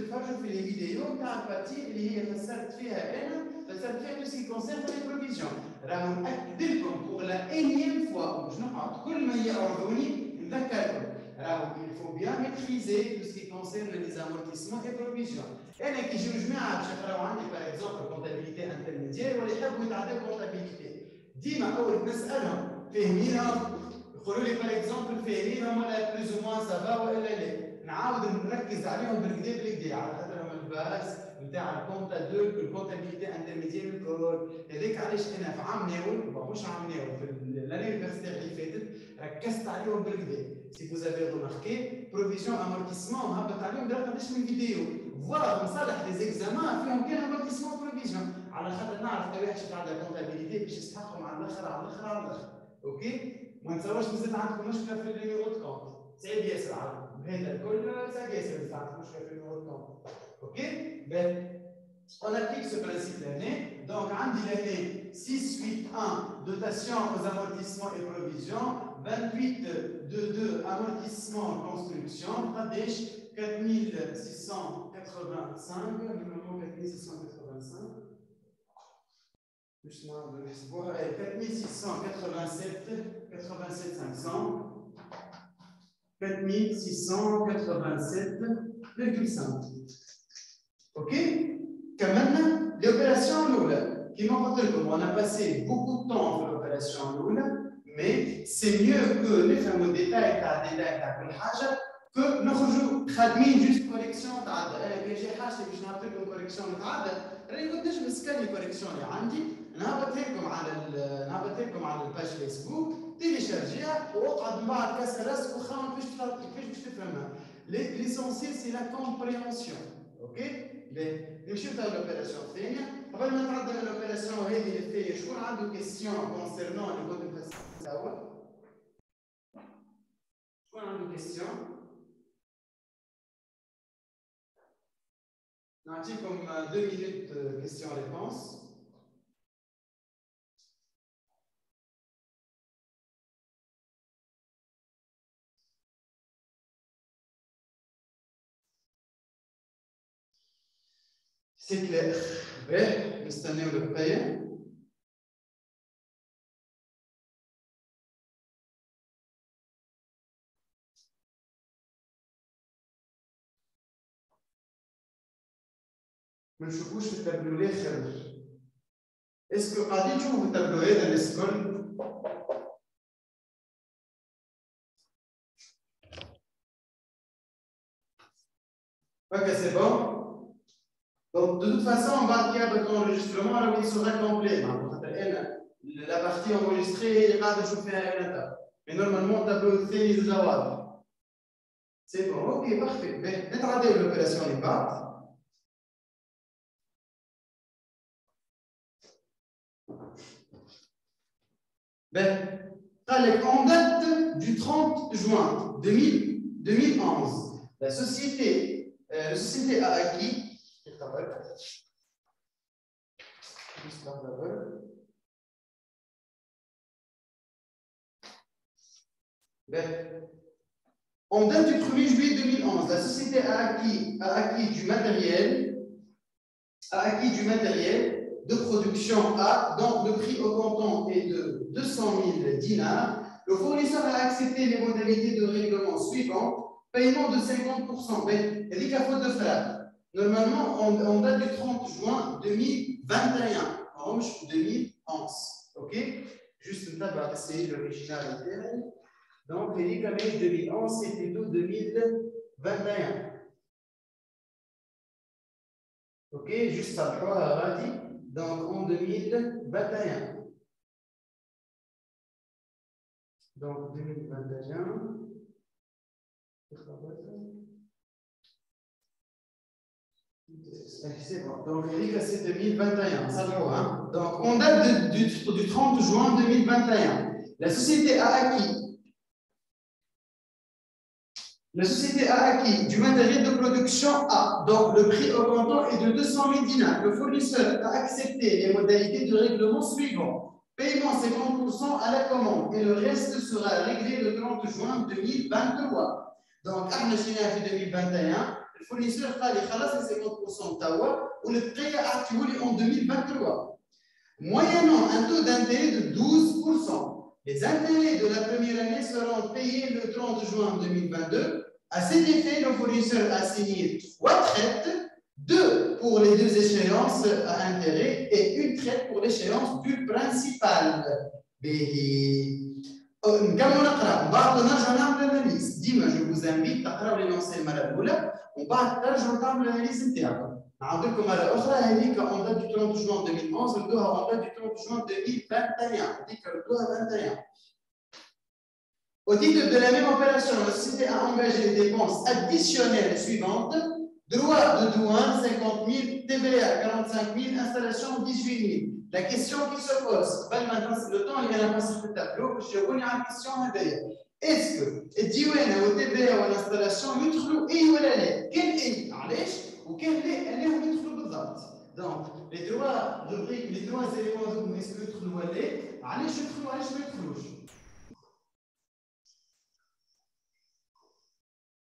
faire les vidéos dans la partie qui est faite tout ce qui concerne les provisions. Pour la énième fois, il faut bien maîtriser tout ce qui concerne les amortissements et provisions. Et qui juge par exemple comptabilité intermédiaire ou les comptabilité. Dis-moi, يقولوا لي par exemple فاهمينهم ولا بلوز او موان سافا ولا لا نعاود نركز عليهم بالكدا بالكدا على خاطرهم الباس نتاع الكونتا 2 الكونتابيليتي انترميديير الكول هذاك علاش انا في عام ناول مش عام ناول في لانيفرسيتي اللي فاتت ركزت عليهم بالكدا سي فوز افي ريماركي بروفيسيون امورتيسمون هبط عليهم درا قداش من فيديو فوالا نصلح لي زيكزامان فيهم كان امورتيسمون بروفيسيون على خاطر نعرف اي واحد شفت عنده كونتابيليتي باش يستحقهم على الاخر على الاخر على الاخر اوكي ما نتصورش مازال عندكم مشكله في النيميرو دو كونت صعيب ياسر عندكم هذا الكل صعيب ياسر مازال عندكم مشكله في النيميرو دو كونت اوكي بون on applique ce principe l'année donc عندي l'année 681 dotation aux amortissements et provisions 2822 amortissement construction قداش 4685 normalement 4685 مش نعرف نحسبوها 4687 500 4687,5 ok كملنا l'opération الأولى كما قلت لكم on a passé beaucoup de temps في l'opération الأولى mais c'est mieux que نفهموا الديتاي تاع كل حاجة que نخرجوا خادمين جوست كوريكسيون تاع انا كي جاي حاجه باش نعطيك لكم كوريكسيون تاع راني كنت نجم نسكاني كوريكسيون اللي عندي نهبطها لكم على الباج فيسبوك تيليشارجيها واقعد من بعد كسر راسك وخمم كيفاش باش تفهمها ليسونسيال سي لا كومبريهنسيون اوكي نمشيو تاع لوبيراسيون الثانيه قبل ما نتعدى لوبيراسيون هذه الثانيه شكون عنده كيستيون كونسيرنون اللي كنت نفسر اول شكون عنده كيستيون نعطيكم 2 minutes questions-réponses. C'est clair. Ben, نستناو البقية. ما نشوفوش في التابلو الاخر. اسكو قاعدين تشوفوا في التابلو هذا السكول؟ Ok, c'est bon. Donc, de toute façon, on va dire que l'enregistrement il sera complet. La partie enregistrée, il y a de chauffer à l'état. Mais normalement, le tableau de thé, il est c'est bon, ok, parfait. Mais, regardez l'opération est pas. Ben, en date du 30 juin 2011, la société a acquis ben, en date du 1er juillet 2011, la société a acquis du matériel de production A, dont le prix au comptant est de 200 000 dinars. Le fournisseur a accepté les modalités de règlement suivantes. Paiement de 50%. Ben, il y a faute de frappe. Normalement, on date du 30 juin 2021. En 2011. OK? Juste une table, c'est l'original. Donc, les médicaments 2011, c'est plutôt 2021. OK? Juste ça, je crois, donc en 2021. Donc 2021. C'est bon. Donc c'est 2021. Ça va, hein? Donc on date du 30 juin 2021. La société a acquis La société a acquis du matériel de production A, donc le prix au comptant est de 200 000 dinars. Le fournisseur a accepté les modalités de règlement suivant. Paiement 50% à la commande et le reste sera réglé le 30 juin 2023. Donc, à 2021, le fournisseur a les 50% de Tawa ou le prêt actuel en 2023. Moyennant un taux d'intérêt de 12%. Les intérêts de la première année seront payés le 30 juin 2022. À cet effet, le fournisseur a signé 3 traites, 2 pour les 2 échéances à intérêt et une traite pour l'échéance du principal. نكملوا نقرا وبعد نرجع نعمل اناليز ديما جو vous invite تقراو لينونسي المره الاولى وبعد ترجعوا تعملوا الاناليز نتاعكم. نعاود لكم مره اخرى هذيك اون دات دو 30 جوان 2011 ردوها اون دات دو 30 جوان 2021 هذيك ردوها 21. Au titre de la même opération, la société a engagé les dépenses additionnelles suivantes. Droit de douane 50 000, TVA 45 000, installation 18 000. La question qui se pose, le temps il y a pas sur le tableau, je vais une question est-ce que الديوانه والتباع والانستالاسيون يدخلوا اي ولا لا؟ كان اي علاش وكان لا انهم يدخلوا بالضبط. دونك لي تروا روبريك لي تروا زيليمون هذوما اسكو يدخلوا ولا لا؟ علاش يدخلوا علاش ما يدخلوش؟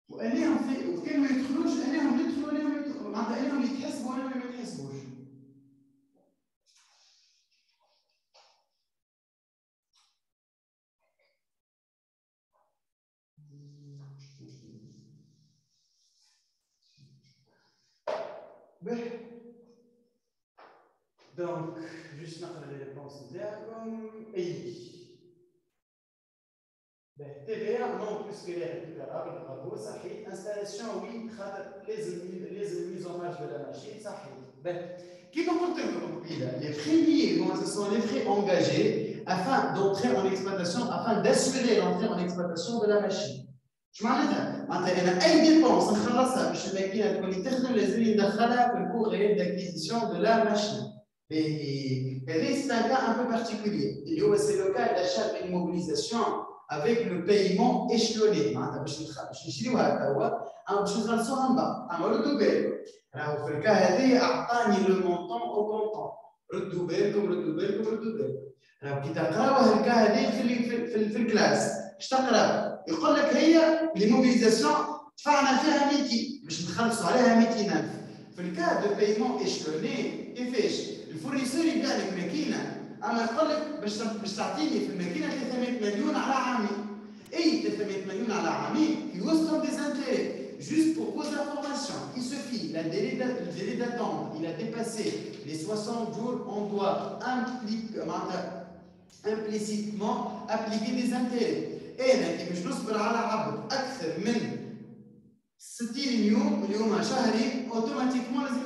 وانهم وكان ما يدخلوش انهم يدخلوا ولا ما يدخلوا معناتها انهم يتحسبوا ولا ما يتحسبوش. Donc, juste نقرا les réponses نتاعكم. TVA non plus que les récupérables, bravo, صحيح. Installation oui, les mises en marche de la machine, صحيح. Qui comporte les premiers, ce sont les frais engagés afin d'entrer en exploitation, afin d'assurer l'entrée en exploitation de la machine. ايش معناتها؟ معناتها انا اي ديبونس نخلصها باش الماكينه تولي تخدم لازم ندخلها في الكور ريال داكيزيسيون دو لا ماشين. هذا سي ان كا ان بو بارتيكولير اللي هو سي لو كا داشا بالموبيليزاسيون avec le paiement échelonné. معناتها باش نشريوها توا باش نخلصوها من بعد نعملوا دوبل. راهو في الكا هذايا اعطاني لو مونطون او كونطون. ردوا بالكم ردوا بالكم ردوا بالكم. راهو كي تقراوها الكا هذه في الكلاس اش تقرا؟ يقول لك هي ليموبيليزاسيون دفعنا فيها 200 باش نخلصوا عليها 200,000. في الكا دو بايمون ايشلوني كيفاش؟ الفورنيسور يبيع لك ماكينه اما يقول لك باش تعطيني في الماكينه 300 مليون على عامين. اي 300 مليون على عامين في وسطهم دي انتérêts. Juste pour vos informations, il suffit, le délai d'attente, il a dépassé les 60 jours, on doit implicitement appliquer des intérêts. انا كي باش نصبر على عبد اكثر من 60 يوم اليوم شهري اوتوماتيكمون لازم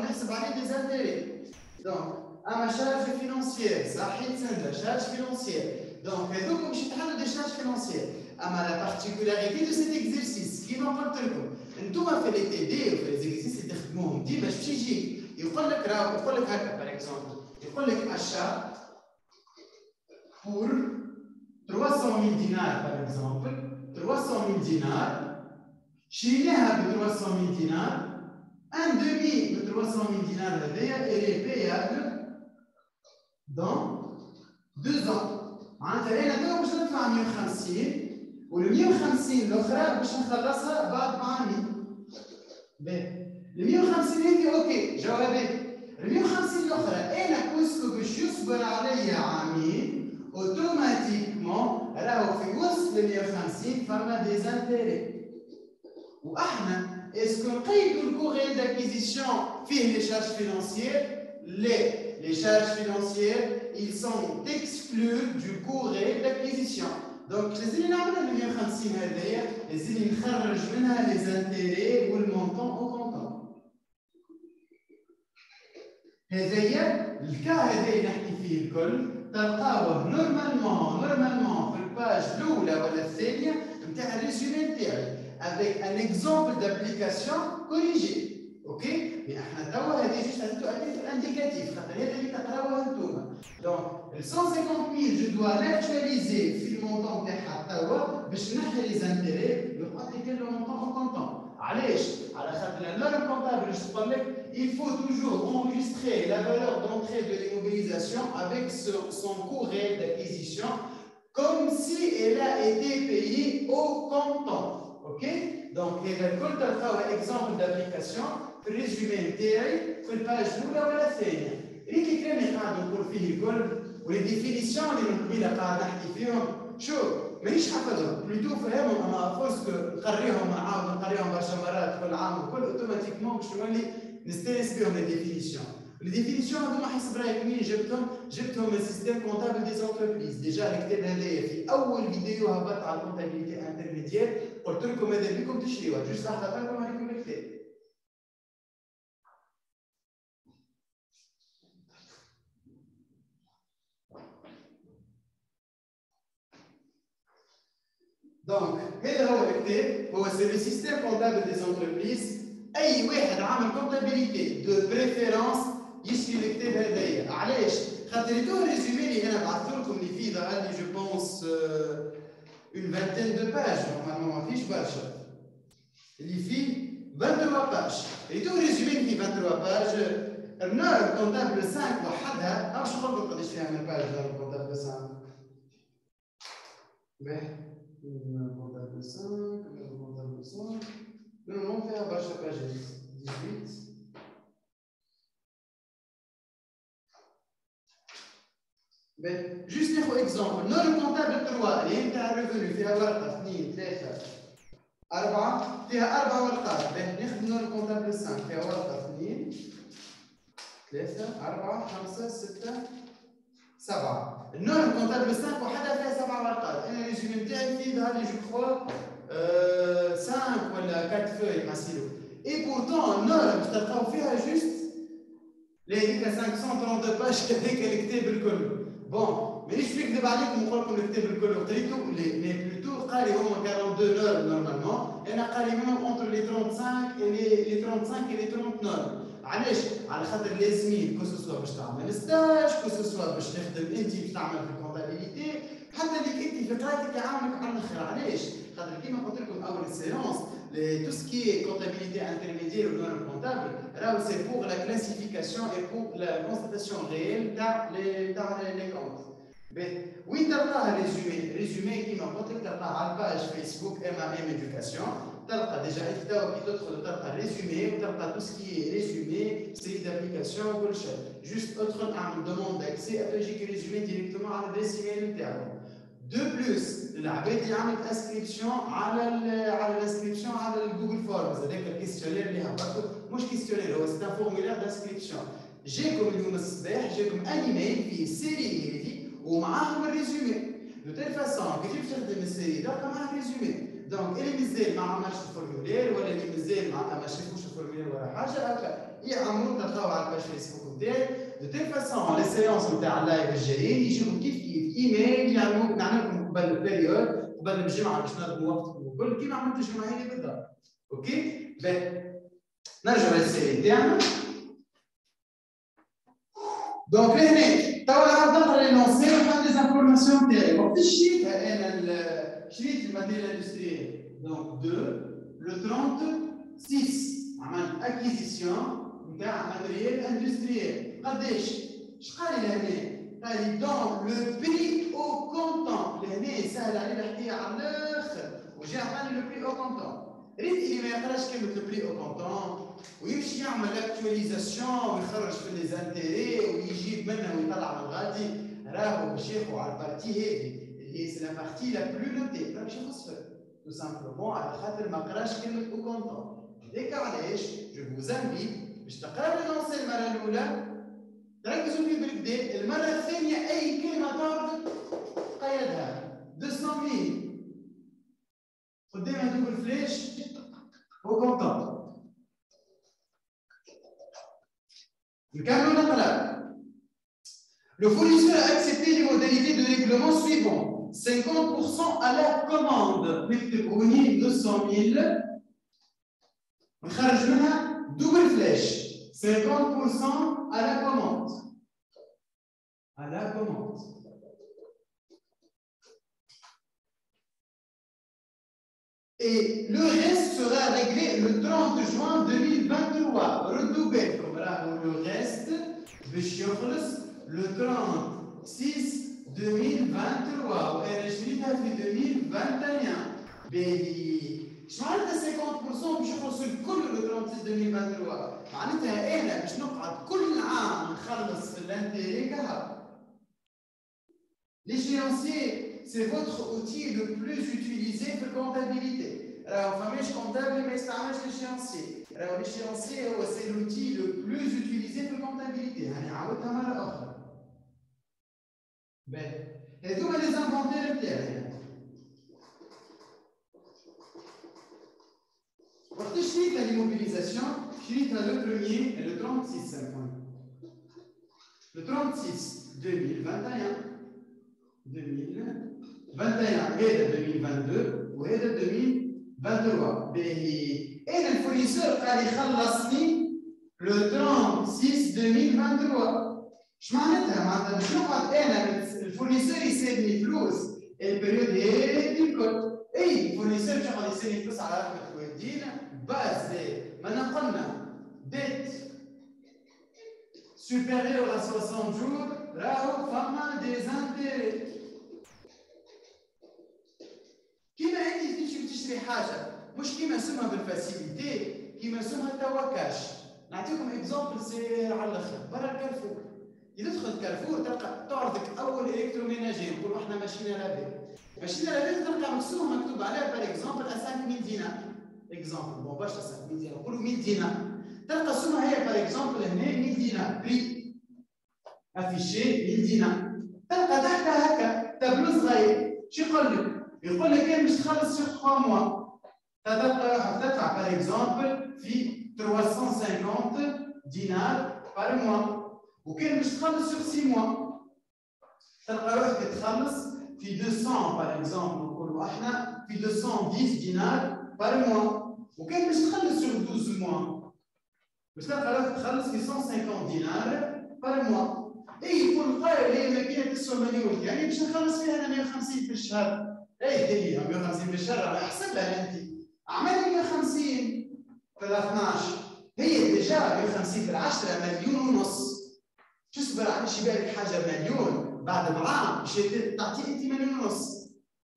نحسب عليه دي زانتيري. دونك اما شارج فينونسيير صحيح سنده شارج فينونسيير. دونك هذوك باش يتحلوا دي شارج فينونسيير. اما لا بارتيكولاريتي دو سيت اكزرسيس كيما قلت لكم انتوما في لي تي دي وفي لي زيكزيس اللي تخدموهم ديما باش يجي يقول لك راه يقول لك هكا باغ اكزومبل يقول لك اشا pour 300,000 dinars par exemple, 300,000 dinars, شريناها ب 300,000 dinars, un demi de 300,000 dinars elle est payable dans 2 ans. معناتها انا تو باش ندفع 150 وال 150 الاخرى باش نخلصها بعد 400. باهي ال 150 هذه اوكي جوابات. ال 150 الاخرى انا بوسكو باش يصبر عليا عامين automatiquement راهو في وسط ال 150 فما دي زانتيري. واحنا اسكو نقيدوا الكوري داكيزيسيون فيه لي شارج فينانسيير؟ لا. Les charges financières, ils sont exclus du coût réel d'acquisition. Donc, les نعملوا 150 هذايا لازم نخرج منها les intérêts والمونطون au comptant. هذايا الكا هذايا نحكي فيه الكل تلقاوه نورمالمون في الباج الاولى ولا الثانيه نتاع الريزومي نتاعي avec un exemple d'application corrigé. اوكي مي احنا توا هذه جوست انديكاتيف خاطر هذا اللي تقراوه انتوما. دونك ال 150,000 جو دوا لاكtualiser في المونطون تاعها توا باش نحي لي زانتيري نروح ابليكي لو مونطون او كونتون. علاش؟ على خاطر la norme comptable je te parlais, il faut toujours enregistrer la valeur d'entrée de l'immobilisation avec son coût réel d'acquisition comme si elle a été payée au comptant. OK? Donc هذا الكل تلقاو exemple d'application في الريزومي نتاعي في الباج الاولى ولا الثانيه. ريت الكلام اللي قاعد نقول فيه الكل ولي ديفينيسيون اللي من قبيله قاعد نحكي فيهم شوف مانيش حافظهم بلوتو فهمهم اما فورس نقريهم نعاود نقريهم برشا مرات كل عام وكل اوتوماتيكمون باش نولي نستانس بهم لي ديفينيسيون. لي ديفينيسيون هذوما حسب رايك منين جبتهم من السيستم كونتابل دي زونتربريز. ديجا الكتاب هذايا في اول فيديو هبط على الكونتابيليتي انترميديير قلت لكم ماذا بكم تشريوها جوست لحظه بالكم عليكم الكتاب. دونك هذا هو الكتاب هو سي لو سيستيم كونتابل دي زونتربريز. اي واحد عامل كونتابيليتي دو بريفيرونس يشري الكتاب هذايا. علاش؟ خاطر تو ريزومي اللي انا بعثت لكم اللي فيه ظهر لي جو بونس اون فانتين دو باج نورمالمون ما فيش برشا اللي فيه 23 باج. تو ريزومي اللي فيه 23 باج النور كونتابل 5 وحدها انا باش نقول لكم قداش فيها من باج النور كونتابل 5. باهي comptable 5, comptable 5. Non, faire barcha page 18. Ben, juste un exemple. Non comptable 3 اللي انت ريفوني فيها ورقه 2 3 4 فيها 4 ورقات. Ben, ناخذ نون كونتابل 5 فيها ورقه 2 3 4 5 6 7. النون كونتابل 5 وحدها فيها 7 ورقات. انا الريزومي نتاعي فيه ظهر لي جو كخوا 5 ولا 4 فوي حاسيلو. اي بورتون النون باش تلقاو فيها جوست هذيك 532 باج هذاك الكتاب الكل. بون مانيش نكذب عليكم ونقول لكم الكتاب الكل قريته مي بلوتو قاري هما 42 نور نورمالمون. انا قاري منهم اونتر لي 35 لي 35 لي 30 نور. علاش؟ على خاطر لازمين كو سوسوا باش تعمل ستاج كو سوسوا باش تخدم انت باش تعمل في الكونتابيليتي حتى اللي انت في قرايتك يعاونك على الاخر. علاش؟ خاطر كيما قلت لكم اول السيونس تو سكي كونتابيليتي انترميديير و نون كونتابل راهو سي بور لا كلاسيفيكاسيون اي بور لا كونستاتاسيون ريال تاع لي كونت. وين تلقاها ريزومي كيما قلت لك تلقاها على الباج فيسبوك ام ايدوكاسيون. تلقى ديجا انت كي تدخل تلقى ريزومي وتلقى تو سكي ريزومي سيري دابليكاسيون وكل شيء. جوست ادخل اعمل دوموند داكسي تجيك ريزومي ديريكتومون على الادريس ايميل نتاعو. دو بلوس العباد اللي عملت اسكريبسيون على الاسكريبسيون على الجوجل فورمز هذاك الكيستيونير اللي هبطوا مش كيستيونير هو سي ان فورمولير داسكريبسيون. جاكم اليوم الصباح جاكم ان ايميل فيه سيري هذه ومعاهم الريزومي. دو تيل فاسون كي تجي تخدم السيري تلقى معاه الريزومي. دونك اللي مازال ما عملش الفورمولير ولا اللي مازال ما شافوش الفورمولير ولا حاجه هكا يعملوا تلقاو على الباج فيسبوك نتاعي. دو تيل فاسون لي سيونس نتاع اللايف الجايين يجيكم كيف ايميل نعمل لكم قبل البيريود قبل الجمعه باش نظموا وقتكم وكل كيما عملت الجمعه هذه بالضبط. اوكي نرجعوا للسيري تاعنا. دونك لهنا توا نعاود نقرا لي لونسي ونحط لي زانفورماسيون تاعي. وقت شريتها انا شريت الماتيريال اندستريال دونك 2 لو 36 عملت اكيزيسيون نتاع ماتيريال اندستريال. قداش؟ اش قال لي لهنا؟ قال لي دون لو بري او كونتون. لهنا سهل عليه الحكايه على الاخر وجا عطاني لو بري او كونتون. ريت اللي ما يقراش كلمه لو بري او كونتون ويمشي يعمل اكتواليزاسيون ويخرج في لي زانتيري ويجيب منها ويطلع من غادي راهو باش ياخذ على البارتي هذه اللي سي لا بارتي لا بلو نوتي راه باش يخسر تو سامبلومون على خاطر ما قراش كلمه او كونتون. هذاك علاش جو فوز انفيت باش تقراو لي لونسي المره الاولى تركزوا فيه بالكدا. المره الثانيه اي كلمه تعرض قيدها 200,000 قدام هذوك الفلاش او كونتون. نكملوا نقرا. Le fournisseur a accepté les modalités de règlement suivant 50% à la commande. نكتب اغنيه 200,000 نخرج منها double flash 50% à la commande. À la commande. Et le reste sera réglé le 30 juin 2023. Redoubé comme le reste, le 36 2023. Et je l'ai fait 2021. Je معناتها 50% باش يخلصوا الكل le 36 2023 معناتها انا باش نقعد كل عام نخلص في الانتيري كهرباء. L'échéancier, c'est votre outil le plus utilisé pour la comptabilité. Alors, on fait comptable, mais c'est un l'échéancier. Alors, l'échéancier, c'est l'outil le plus utilisé pour la comptabilité. Et tous les inventaires terres. Pour définir l'immobilisation, je le premier et le 36. Le 36, 2021. 2021 et de 2022 et de 2023. Et le fournisseur a déclaré le 36 2023. Je m'arrête le fournisseur il s'est mis plus et la période est du code. Et le fournisseur il s'est mis plus à la base de maintenant dette supérieure à 60 jours, là où femme des intérêts. كيما انت تمشي تشتري حاجه مش كيما نسمها بالفاسيليتي كيما نسمها توا كاش. نعطيكم اكزومبل سي على الاخر برا الكارفور. اذا تدخل الكارفور تلقى تعرضك اول الكتروميناجي نقولوا احنا ماشينا لابيل تلقى مكسوم مكتوب عليها بار اكزومبل 5000 دينار. اكزومبل بون باش 5000 دينار نقولوا 1000 دينار. تلقى سمها هي بار اكزومبل هنا 1000 دينار بري افيشي 1000 دينار. تلقى تحتها هكا تابلو صغير شو يقول لك؟ يقول لك باش تخلص في 3 موا تدفع باغ اكزومبل في 350 دينار بار موا وكان باش تخلص في 6 موا تلقى روحك تخلص في 200 باغ اكزومبل نقولوا احنا في 210 دينار بار موا وكان باش تخلص في 12 موا باش تلقى روحك تخلص في 150 دينار بار موا. اي يكون قايل هي ماكينه تسوى مليون يعني باش نخلص فيها انا 150 في الشهر. اي ديري 150 في الشهر على حسبها انت اعمل 150 في 12 هي ديجا 150 في 10 مليون ونص. شو صبر علاش يبان لك حاجه مليون بعد عام باش تعطيه انت مليون ونص.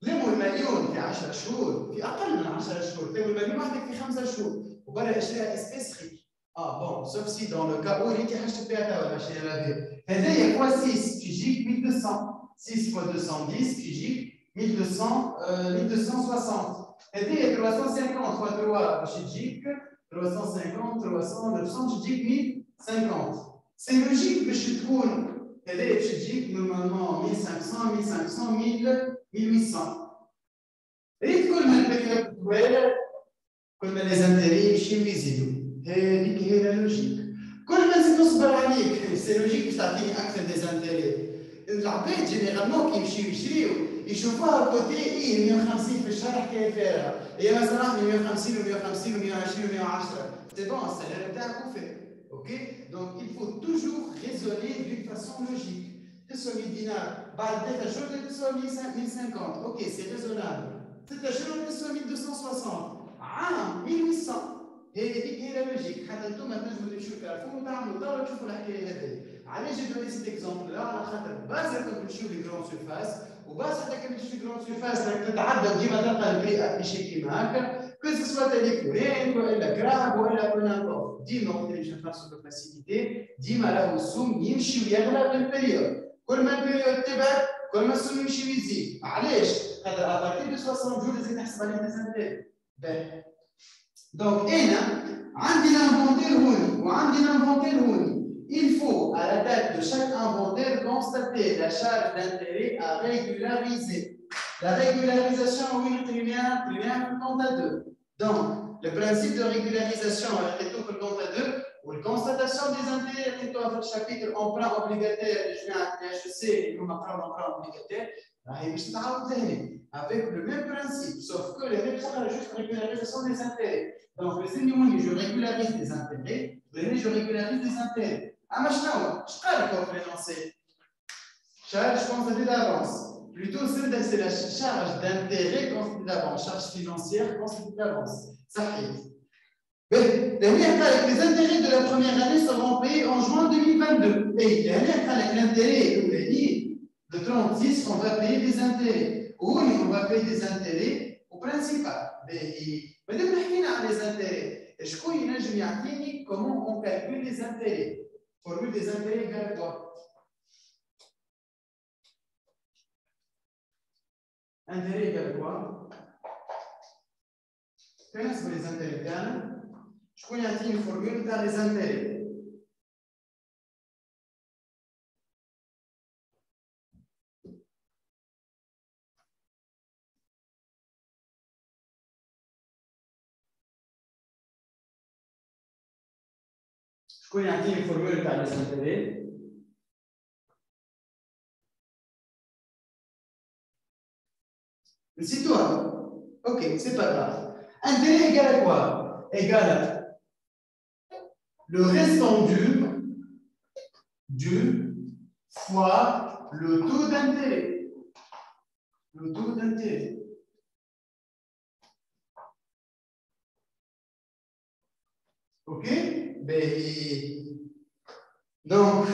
لموا المليون في 10 شهور في اقل من 10 شهور تلموا المليون وحدك في 5 شهور وبرا اشتريها اسبيسري. بون سوف سي دون لو كا اللي انت حاجتك بها توا ماشي لابيل. هذايا فوا 6 تجيك 1200 6 فوا 210 تجيك 1260. هذه 350 fois 3 باش تجيك 350 300 900 تجيك 1050. سي لوجيك باش تكون هذه باش تجيك نورمالمون 1500 1500 1800. ريت كل ما البيريود طويله كل ما لي زانتيري يمشيو يزيدوا. هذيك هي لا لوجيك. كل ما نزيد نصبر عليك سي لوجيك باش تعطيني اكثر دي زانتيري. العباد جينيرالمون كي يمشيو يشريو يشوفوها كوتي ايه 150 في الشهر حكايه فارغه. هي مثلا 150 و150 و120 و110 سي بون السالير بتاعك وفات. اوكي دونك il faut toujours raisonner d'une façon logique. تسوى 100 دينار بعد 3 شهور تسوى 1050 اوكي سي ريزونابل. 6 شهور تسوى 1260 عام 1800. هذيك هي لوجيك. حتى انتم تنجموا تمشيو كارفور وتعملوا دورة تشوفوا الحكايه هذه. علاش جبت لي سيت اكزومبل لا على خاطر بازا كنت تمشيو لي جرون سيرفاس وبازا حتى كنت تمشي جرون سيرفاس راك تتعدى ديما تلقى البري افيشي كيما هكا كو سوا تيليفونين والا كراب والا بونابور. ديما قلت لي باش نخلصوا بالفاسيليتي ديما راهو السوم يمشي ويغلى بالبريود. كل ما البريود تبعد كل ما السوم يمشي ويزيد. علاش؟ خاطر ابارتي دو 60 جور لازم نحسب عليه ديزانتيري. دونك انا عندي لانفونتير هوني وعندي لانفونتير هوني. Il faut, à la date de chaque inventaire, constater la charge d'intérêt à régulariser. La régularisation, oui, triliard pour le compte à 2. Donc, le principe de régularisation, est tout pour le compte à 2, ou la constatation des intérêts, est tout dans le chapitre emprunt obligataire, je viens à HEC, et nous emprunt obligataire, avec le même principe, sauf que les règles sont juste régularisation des intérêts. Donc, le signe, je régularise des intérêts, je régularise des intérêts. اما شنو؟ اش قال لك هو فريلانسي؟ شحال جو كونستاتي دافونس؟ plutôt c'est la charge d'intérêt constituée d'avance, charge financière constituée d'avance. Ça fait. Les intérêts de la première année seront payés en juin 2022. Et l'intérêt de 36, on va payer des intérêts. Oui, on va payer des intérêts au principal. Mais madame, on les intérêts. Je connais comment on calcule les intérêts. Formule des intérêts égale quoi? Intérêt égale quoi? Quels sont les intérêts? Je connais une formule dans les intérêts. Je connais une formule dans les intérêts. C'est toi. Ok, c'est pas grave. Intérêt égal à quoi? Égal à le restant du fois le taux d'intérêt. Le taux d'intérêt. Ok? Donc,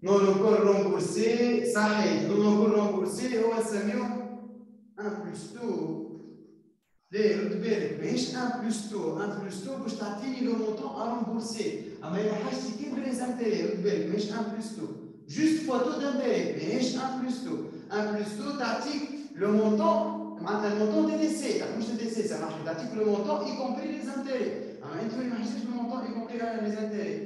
non encore remboursé, ça est. Non encore remboursé, هو سميه 1 plus 2. ليه رد بالك ماهيش 1 plus 2 1 plus 2 باش تعطيني لو مونطون ا رامبورسي اما الا حاجتي كيف لي زانتيري رد بالك ماهيش 1 plus 2 جوست فوا تو دانتيري ماهيش 1 plus 2 1 plus 2 تعطيك لو مونطون معناتها المونطون دي دي سي مش دي سي ça marche تعطيك لو مونطون y compris les intérêts اما انت ما حسيتش بالمونطون y compris les intérêts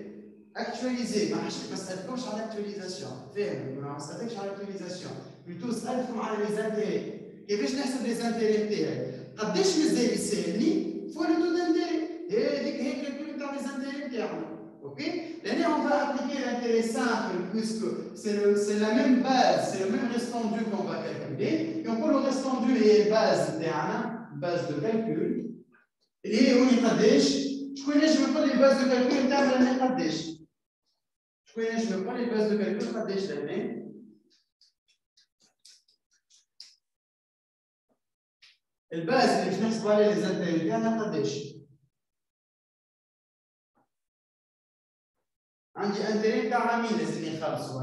actualiser ما سالتكمش على الاكtualisation فاهم ما سالتكش على الاكtualisation بلوتو سالتكم على les intérêts كيفاش نحسب les intérêts بتاعي قداش مازال يسالني فوا لو تو دانتيري هذيك هي الكالكول تاع لي زانتيري تاعنا اوكي لان on va appliquer l'intérêt simple puisque c'est la même base c'est le même restant dû qu'on va calculer et on peut le restant dû هي base تاعنا base de calcul اللي هو قداش شكون ينجم يقول لي الباز دو كالكول تاعنا قداش شكون ينجم يقول لي الباز دو كالكول قداش لهنا الباز اللي باش نحسبوا عليه لي زانتيري تاعنا قداش؟ عندي انتيري تاع عامين لازم نخلصوا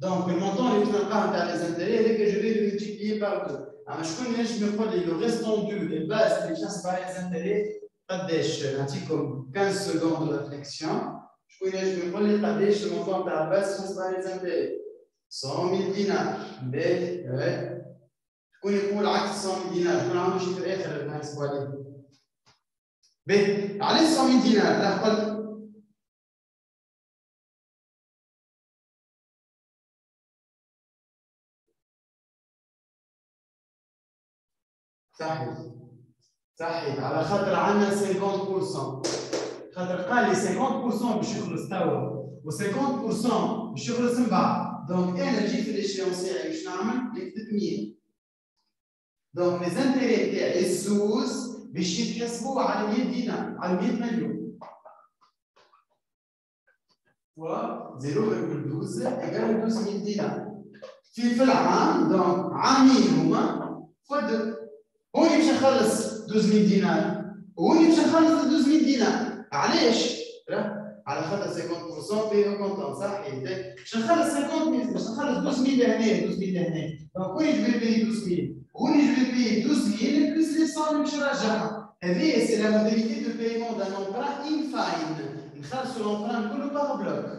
دونك المونطون اللي باش نلقاه تاع لي زانتيري هذاك جو في لو ملتيبليي بار 2 اما شكون ينجم يقول لي لو ريستون دو الباز اللي باش نحسب عليه لي زانتيري قداش؟ نعطيكم 15 سكوند دو ريفليكسيون شكون ينجم يقول لي قداش المونطون تاع الباز باش نحسب عليه لي زانتيري؟ 100,000 دينار باهي شكون يقول عكس 100 دينار شكون عنده شي في الاخر اللي نحسبوا عليه باهي علاش 100 دينار راه قلت صحيح صحيح على خاطر عندنا 50% خاطر قال لي 50% باش يخلص توا و50% باش يخلص من بعد دونك انا جيت في الاشيونسي باش نعمل نكتب 100 دونك لي زانتيري تاعي الزوز باش يتحسبوا على 100 دينار على 100 مليون فوا 0.12 ايكال 12000 دينار في العام دونك عامين هما فوا 2 هوني باش نخلص 12000 دينار وهوني باش نخلص 12000 دينار علاش؟ على خاطر 50% بي كونتون صحيح باش نخلص 50000 باش نخلص 12000 لهنا 12000 لهنا دونك وين جو في بي 12000 هوني جو في بي 12000 بلس لي 100 اللي باش نرجعها هذه سي لا موديليتي دو بايمون دان امبران ان فاين نخلصوا الامبران كله باغ بلوك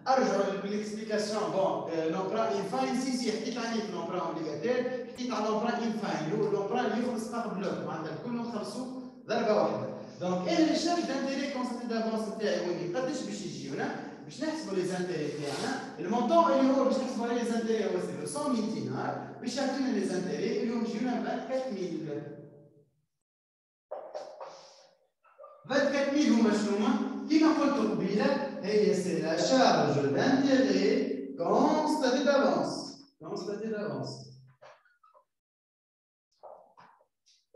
ارجعوا للاكسبليكاسيون بون لامبران ان فاين سي حكيت عليه في لامبران اوبليغاتير حكيت على لامبران ان فاين اللي هو لامبران اللي يخلص باغ بلوك معناتها الكل نخلصوا ضربه واحده دونك انا لي شارج دانتيري كونسيبت دافونس تاعي وين قداش باش يجيونا باش نحسبوا لي زانتيري تاعنا المونطون اللي هو باش نحسبوا عليه لي زانتيري هو 100000 دينار باش يعطينا لي زانتيري اللي هم يجيونا 24000 24000 هما شنو هما؟ كيما قلت قبيله هي سي لا شارج دانتيري كونستاتي دافونس كونستاتي دافونس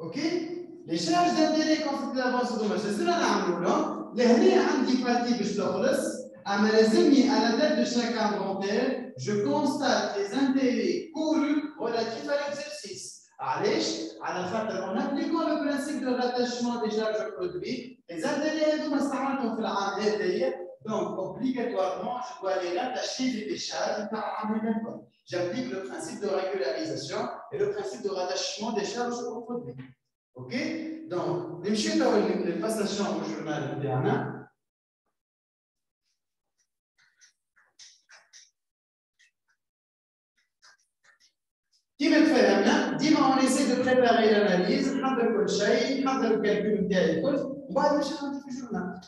اوكي لي شارج دانتيري كونستاتي دافونس هما شنو نعملوا لهم؟ لهنا عندي بارتي باش تخلص اما لازمني على دات دو شاك امبونتير جو كونستات لي زانتيري كورو relatif à l'exercice. En appliquant le principe de rattachement des charges produits, les intérêts donc obligatoirement, je dois les rattacher des charges par un événement. J'applique le principe de régularisation et le principe de rattachement des charges au produit. OK? Donc, les passations au journal de كيف تفهمنا؟ ديما on essaie de préparer l'analyse, نحضر كل شيء، نحضر الكالكول نتاعي الكل، ومن بعد نمشي نعطي في الجورنال.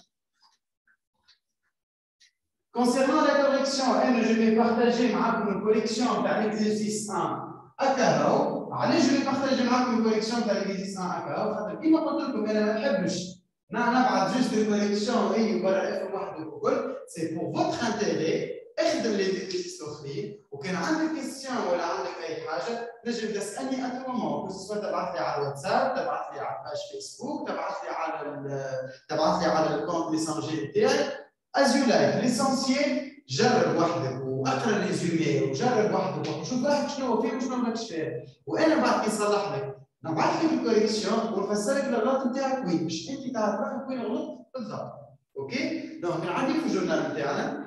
Concernant la correction, je vais partager معكم une correction تاع l'exercice 1 هكاهو. علاش je vais partager معكم une correction تاع l'exercice 1 هكاهو؟ خاطر كيما قلت لكم انا ما نحبش نبعث جوست الكوريكسيون اي برا اف وحده وكل، سي بور فوتر انتيري. اخدم لي ديزيست اخرين، وكان عندك كيستيون ولا عندك اي حاجه تنجم تسالني ا تو مومون، سواء تبعث لي على الواتساب، تبعث لي على الباج فيسبوك، تبعث لي على الكونت ميسنجر تاعي، از يو لايك. ليسونسيال جرب وحدك واقرا ريزومي وجرب وحدك وشوف روحك شنو هو فيه وشنو ماكش فيه، وانا بعد كي نصلح لك نبعث لك الكوريكسيون ونفسر لك الغلط نتاعك وين، باش انت تعرف روحك وين غلطت بالضبط. اوكي؟ دونك عندي في الجورنال نتاعنا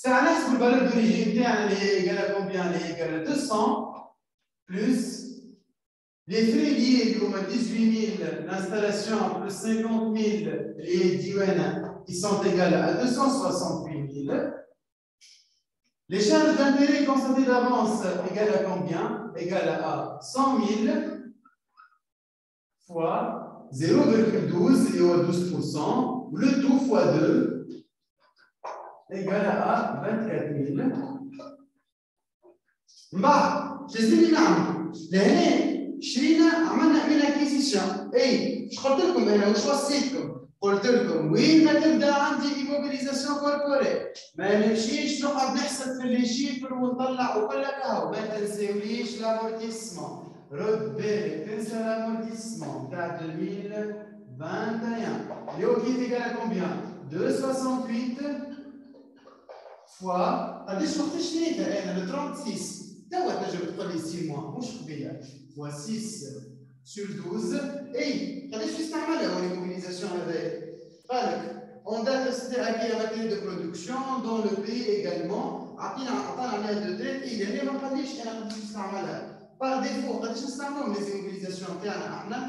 c'est à l'axe de valeur d'origine interne est égal à combien? Elle est égale à 200 plus les frais liés comme 18 000, l'installation plus 50 000, les diwan, ils sont égales à 268 000. Les charges d'intérêt constatées d'avance égales à combien? Égales à 100 000 fois 0,12 et au 12%, le tout fois 2 égale à 24 000. Bah, je sais نعمل لهنا شرينا عملنا من اكيزيشن. اي اش قلت لكم انا واش وصيتكم؟ قلت لكم وين ما تبدا عندي ايموبيليزاسيون كوربوري ما نمشيش نقعد نحسب في لي شيفر ونطلع وكل كهو، ما تنساوليش لامورتيسمون. رد بالك تنسى l'amortissement تاع 2021 اللي هو كيف يقال كومبيان 268 fois قداش وقت شريتها انا ل 36 توا تنجم تقول لي 6 mois مش قبيله fois 6 sur 12 اي قداش يستعملها هو ليموبيليزاسيون هذايا؟ قالك on date acquis en matière de production dans le pays également عطانا عليها دو تريت اي اللي ما قاليش انا قداش نستعملها. Par défaut, قداش نستعملوا لي زيموبيليزاسيون تاعنا احنا؟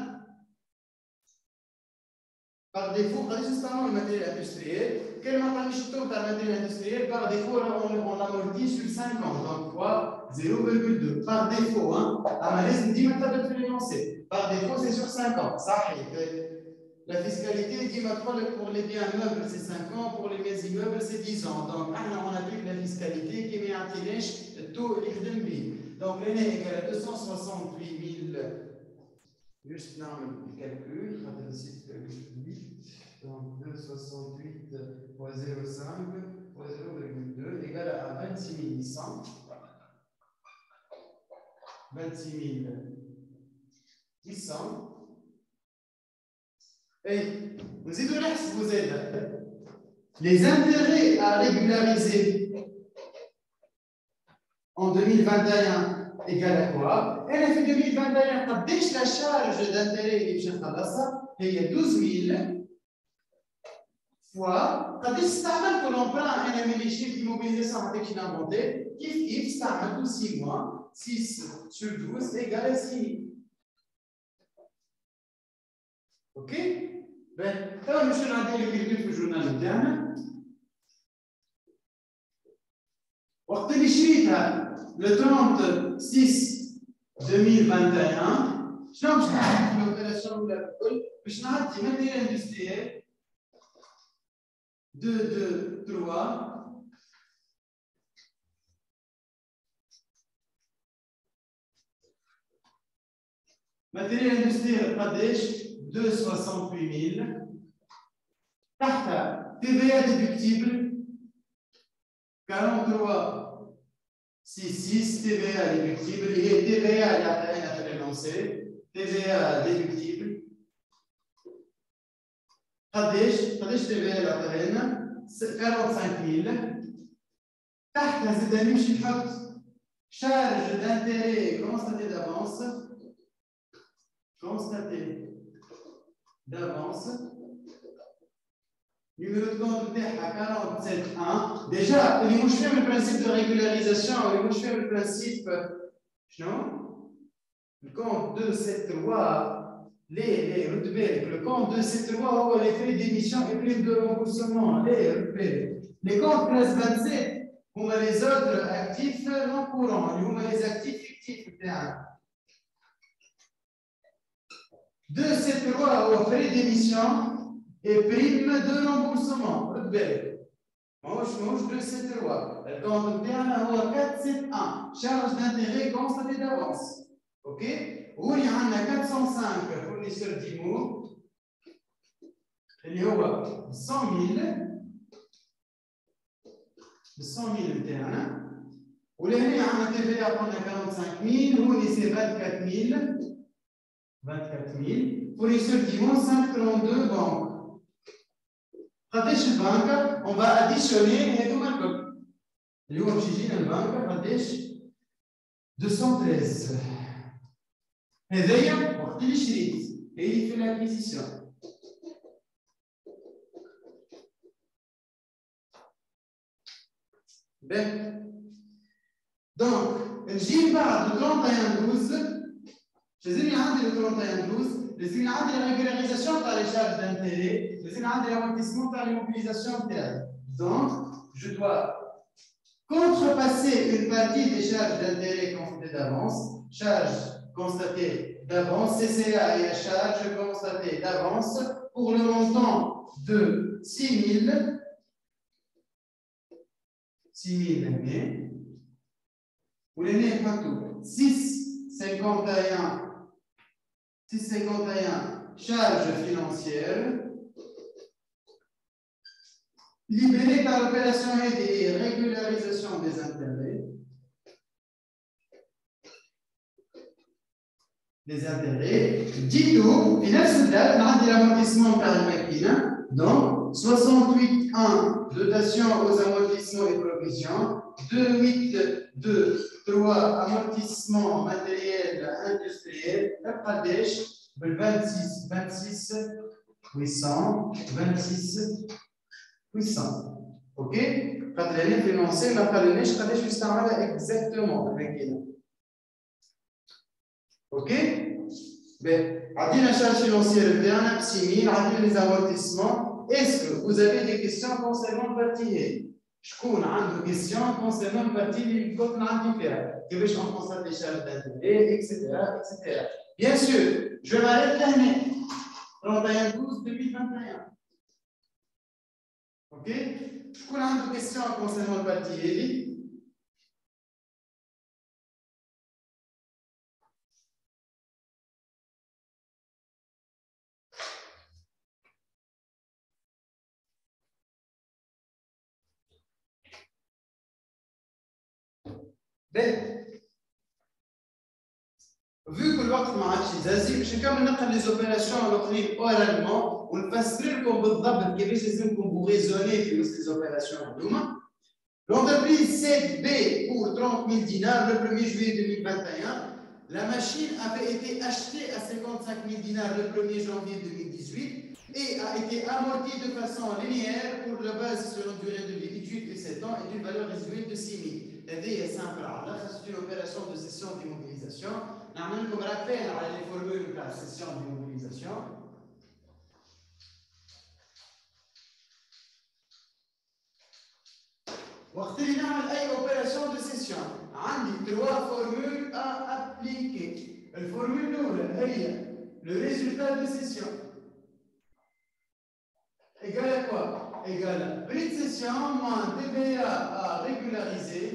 Par défaut, قداش نستعملوا الماتيريال اندستريال؟ كان ما عطانيش التو تاع الماتيريال اندستريال par défaut on l'amortit sur 5 ans donc fois 0,2 par défaut اما لازم ديما تثبت في لينونسي. Par défaut c'est sur 5 ans صحيح. La fiscalité ديما تقول لك pour les biens meubles c'est 5 ans, pour les biens immeubles c'est 10 ans. Donc احنا on applique la fiscalité qui ما يعطيناش التو اللي خدم به. Donc l'année égale à 268 000. Juste نعمل الكالكول خاطر نسيت الكالكول. Donc 268 fois 0,5 fois 0,2 égale à 26 800. 26 800. Et nous y donnons vous êtes les intérêts à régulariser en 2021 égale à quoi? Elle a fait 2021 قداش la charge d'intérêt اللي باش نخلصها هي 12 000 fois قداش استعملت l'emprunt انا من لي شيف immobilisation عطيتش نانفونتي كيف استعملت 6 mois 6 sur 12 égale à 6 000. Ok? Ben, توا نمشيو نعطيو الكالكول في الجورنال نتاعنا. وقت اللي شريتها le 30/6/2021 شنو باش نعمل في الاوبيراسيون الاولى الكل؟ باش نعطي ماتيريال اندستريال 2 2 3 ماتيريال اندستريال قداش؟ 268 000 تحتها TVA déductible 43 66 TVA déductible اللي هي TVA اللي عطينا في الانونسي TVA déductible قداش TVA اللي عطينا 45 000. تحت هذا نمشي نحط charge d'intérêt constatée d'avance. Constaté d'avance. Numéro de compte de 47.1. Déjà, il faut faire le principe de régularisation, il faut faire le principe. Non? Le compte de cette loi, le compte de cette loi, les frais d'émission et primes de remboursement, les comptes classe 27, on a les autres actifs non courants, on a les actifs fictifs. De cette loi aux frais d'émission et primes de remboursement. Moi, de cette loi. Le compte de 471, charge d'intérêt constatée d'avance. OK? Où il y en a 405 fournisseurs d'IMO. Il y a 100 000. 100 000 internes. Où il y a un TVA pendant 45 000. Où il y a 24 000. 24 000. Fournisseurs d'IMO, 532 banques. قديش البنك on va additionner هذوما الكل اللي هو باش يجينا البنك قديش 213 هذايا وقت اللي شريت هذه في الاكيزيسيون دونك نجي بعد 31 12 لازم عندي 31 12 لازم عندي la régularisation par les charges d'intérêt, لازم عندي l'amortissement par l'immobilisation interne. Donc, je dois contrepasser une partie des charges d'intérêt constatées d'avance, charges constatées d'avance, CCA et charges constatées d'avance pour le montant de 6 000 l'année. Ou l'année partout 651 charges financières libérées par l'opération et régularisation des intérêts. Les intérêts. Dites-nous, et là, c'est là, on a l'amortissement par le maquina. Donc, 68.1, dotation aux amortissements et provisions. 2.8.2, amortissement matériel industriel. Pradesh, 26 800. 26 800. OK? Quand l'année financière, la Pradesh, Pradesh, exactement. OK? La charge financière de 6 000, les amortissements. Est-ce que vous avez des questions concernant le parti? Je connais des questions concernant le parti du code indifférent. Que vais-je en constate des charges d'intérêt, etc., etc. Bien sûr, je m'arrête l'année 31/12/2021. OK? Je connais des questions concernant le parti. Vu que الوقت ما عادش يزازي باش نكمل نقل لي زوبيراسيون الاخرين اورالمون ونفسر لكم بالضبط كيفاش لازمكم بو ريزوني في وسط لي زوبيراسيون هذوما. L'entreprise 7B pour 30 000 dinars le 1er juillet 2021. La machine avait été achetée à 55 000 dinars le 1er janvier 2018 et a été amortie de façon linéaire pour la base sur une durée de vie 18 et 7 ans et d'une valeur résiduelle de 6 000. هذه simple. C'est une opération de cession d'immobilisation. نعمل لكم rappel على les formules de la cession d'immobilisation. وقت اللي نعمل اي اوبيراسيون دو سيسيون عندي 3 فورمول ا ابليكي. الفورمول الاولى هي le résultat de session égale à quoi? Égale à prix de session moins TVA à régulariser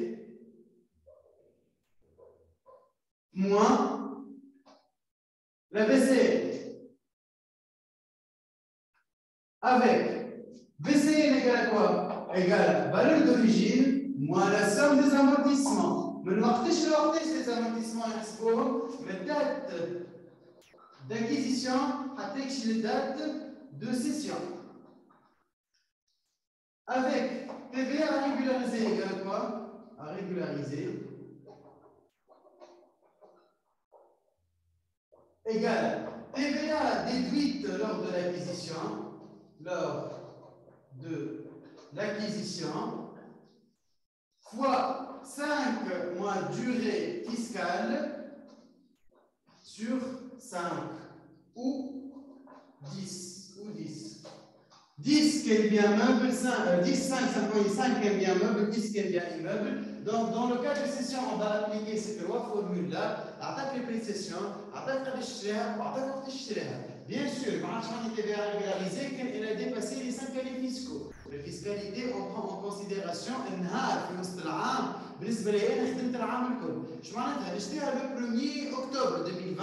moins la BCL avec BCL égale à quoi? Égale à valeur d'origine moins la somme des amortissements. Mais les amortissements exposent la date d'acquisition à la date de cession. avec TVA à régulariser égale quoi? À régulariser égale TVA déduite lors de l'acquisition, fois 5 mois durée fiscale sur 5 ou 10. 10 qui est bien meuble, 10, 5, 5,5 qui est bien meuble, 10 qui est bien immeuble. Donc, dans le cas de cession, on va appliquer ces trois formules-là. Attaque les prix de cession, attaque les chéras, attaque les chéras. Bien sûr, quand on TVA régularisé, elle a dépassé les 5 années fiscaux. La fiscalité, on prend en considération النهار في وسط العام بالنسبه لي انا خدمت العام الكل. شو معناتها؟ نشتريها لو 1er اكتوبر 2020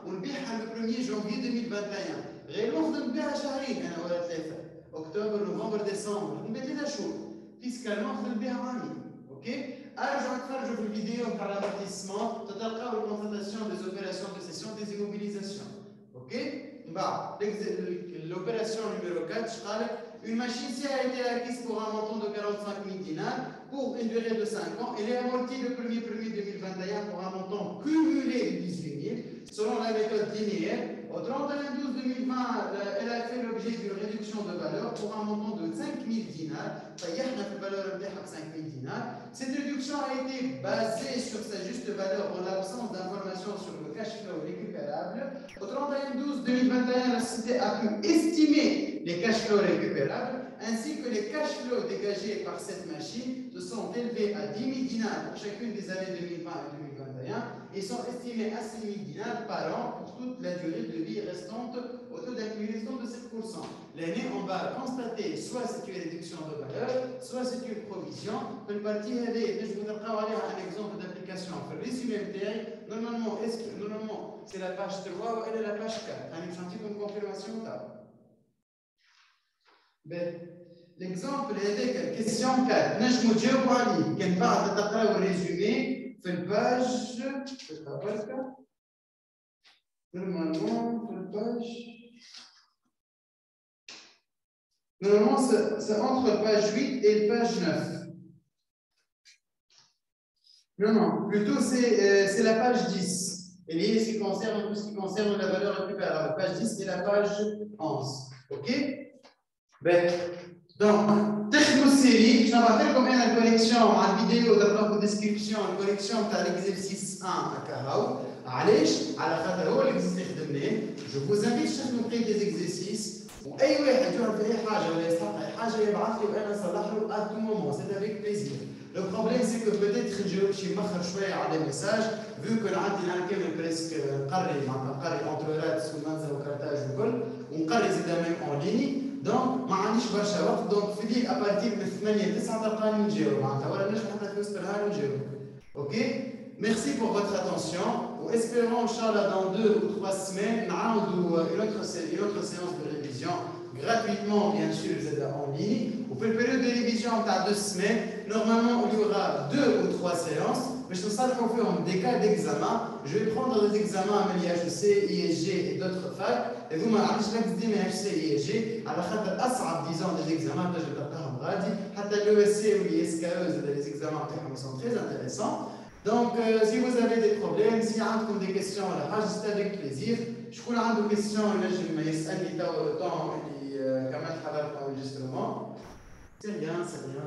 ونبيعها لو 1er جانفي 2021. غير نخدم بها شهرين انا ولا ثلاثه. اكتوبر نوفمبر ديسمبر خدمت 3 شهور. فيسكالمون خدمت بها عامين. اوكي؟ ارجعوا تفرجوا في الفيديو تاع الامortissement تلقاو الكونستاتاسيون دي اوبيراسيون دو سيسيون دي immobilisations. اوكي؟ L'opération numéro 4, je parle, une machine, si elle a été acquise pour un montant de 45 000 dinars, pour une durée de 5 ans, elle est amortie le 1er 2021 pour un montant cumulé de 18 000, selon la méthode linéaire. Au 31/12/2020, elle a fait l'objet d'une réduction de valeur pour un montant de 5 000 dinars. Il y a une valeur de 5 000 dinars. Cette réduction a été basée sur sa juste valeur en l'absence d'informations sur le cash flow récupérable. Au 31/12/2021, la société a pu estimer les cash flows récupérables ainsi que les cash flows dégagés par cette machine se sont élevés à 10 000 dinars pour chacune des années 2020 et 2021 et sont estimés à 6 000 dinars par an pour toute la durée de vie restante au taux d'accumulation de 7%. L'année, on va constater soit c'est une réduction de valeur, soit c'est une provision. Une partie, je vous donnerai un exemple d'application. Le résumé, normalement, c'est la page 3 ou elle est la page 4. Je vais vous une confirmation là. L'exemple est la question 4. Je vais vous dire qu'il y a un résumé في الباج normalement c'est entre page 8 et page 9. Non, plutôt c'est la page 10. Et lié ce qui concerne tout ce qui concerne la valeur récupérable. Page 10 et la page 11. OK? Donc, تخدموا السيري باش نبعث لكم انا الكوليكسيون مع الفيديو ودرنا لكم ديسكريبسيون الكوليكسيون تاع ليكزرسيس 1 هكا هاو. علاش؟ على خاطر هو الاكزرسيس اللي خدمناه. جو فوز انفيت تخدموا بقيه ديزيكزرسيس واي واحد يعرف اي حاجه ولا يستحق اي حاجه يبعث لي وانا نصلح له ا تو مومون. سي افيك بليزير. لو بروبليم سي كو بوتيتر نجاوب شي مخر شويه على لي ميساج فيو كو عندي انا كامل بريسك نقري معناتها نقري اونتر راتس ومنزل وكارتاج وكل ونقري زيدا ميم اون ليني. دونك ما عنديش برشا وقت. دونك في ديك ابارتير من 8 9 تلقاني نجاوب معناتها ولا نجم حتى في وسط النهار نجاوب. اوكي؟ Merci pour votre attention. Espérons, Inch'Allah, dans 2 ou 3 semaines, une autre séance de révision, gratuitement, bien sûr, en ligne. Au période de révision, on a 2 semaines. Normalement, il y aura 2 ou 3 séances. Mais je sais qu'on fait des cas d'examen. Je vais prendre des examens à l'IHEC, ISG et d'autres facs. Et vous m'avez dit que HC et ISG, à la fin de disons des examens que je vais faire, حتى l'ESC ou l'ISKE, les examens sont très intéressants. Donc, si vous avez des problèmes, si vous avez des questions, c'est avec plaisir. Je vous ai des questions, je vais essayer de temps et quand même travailler pour l'enregistrement. C'est rien, c'est rien.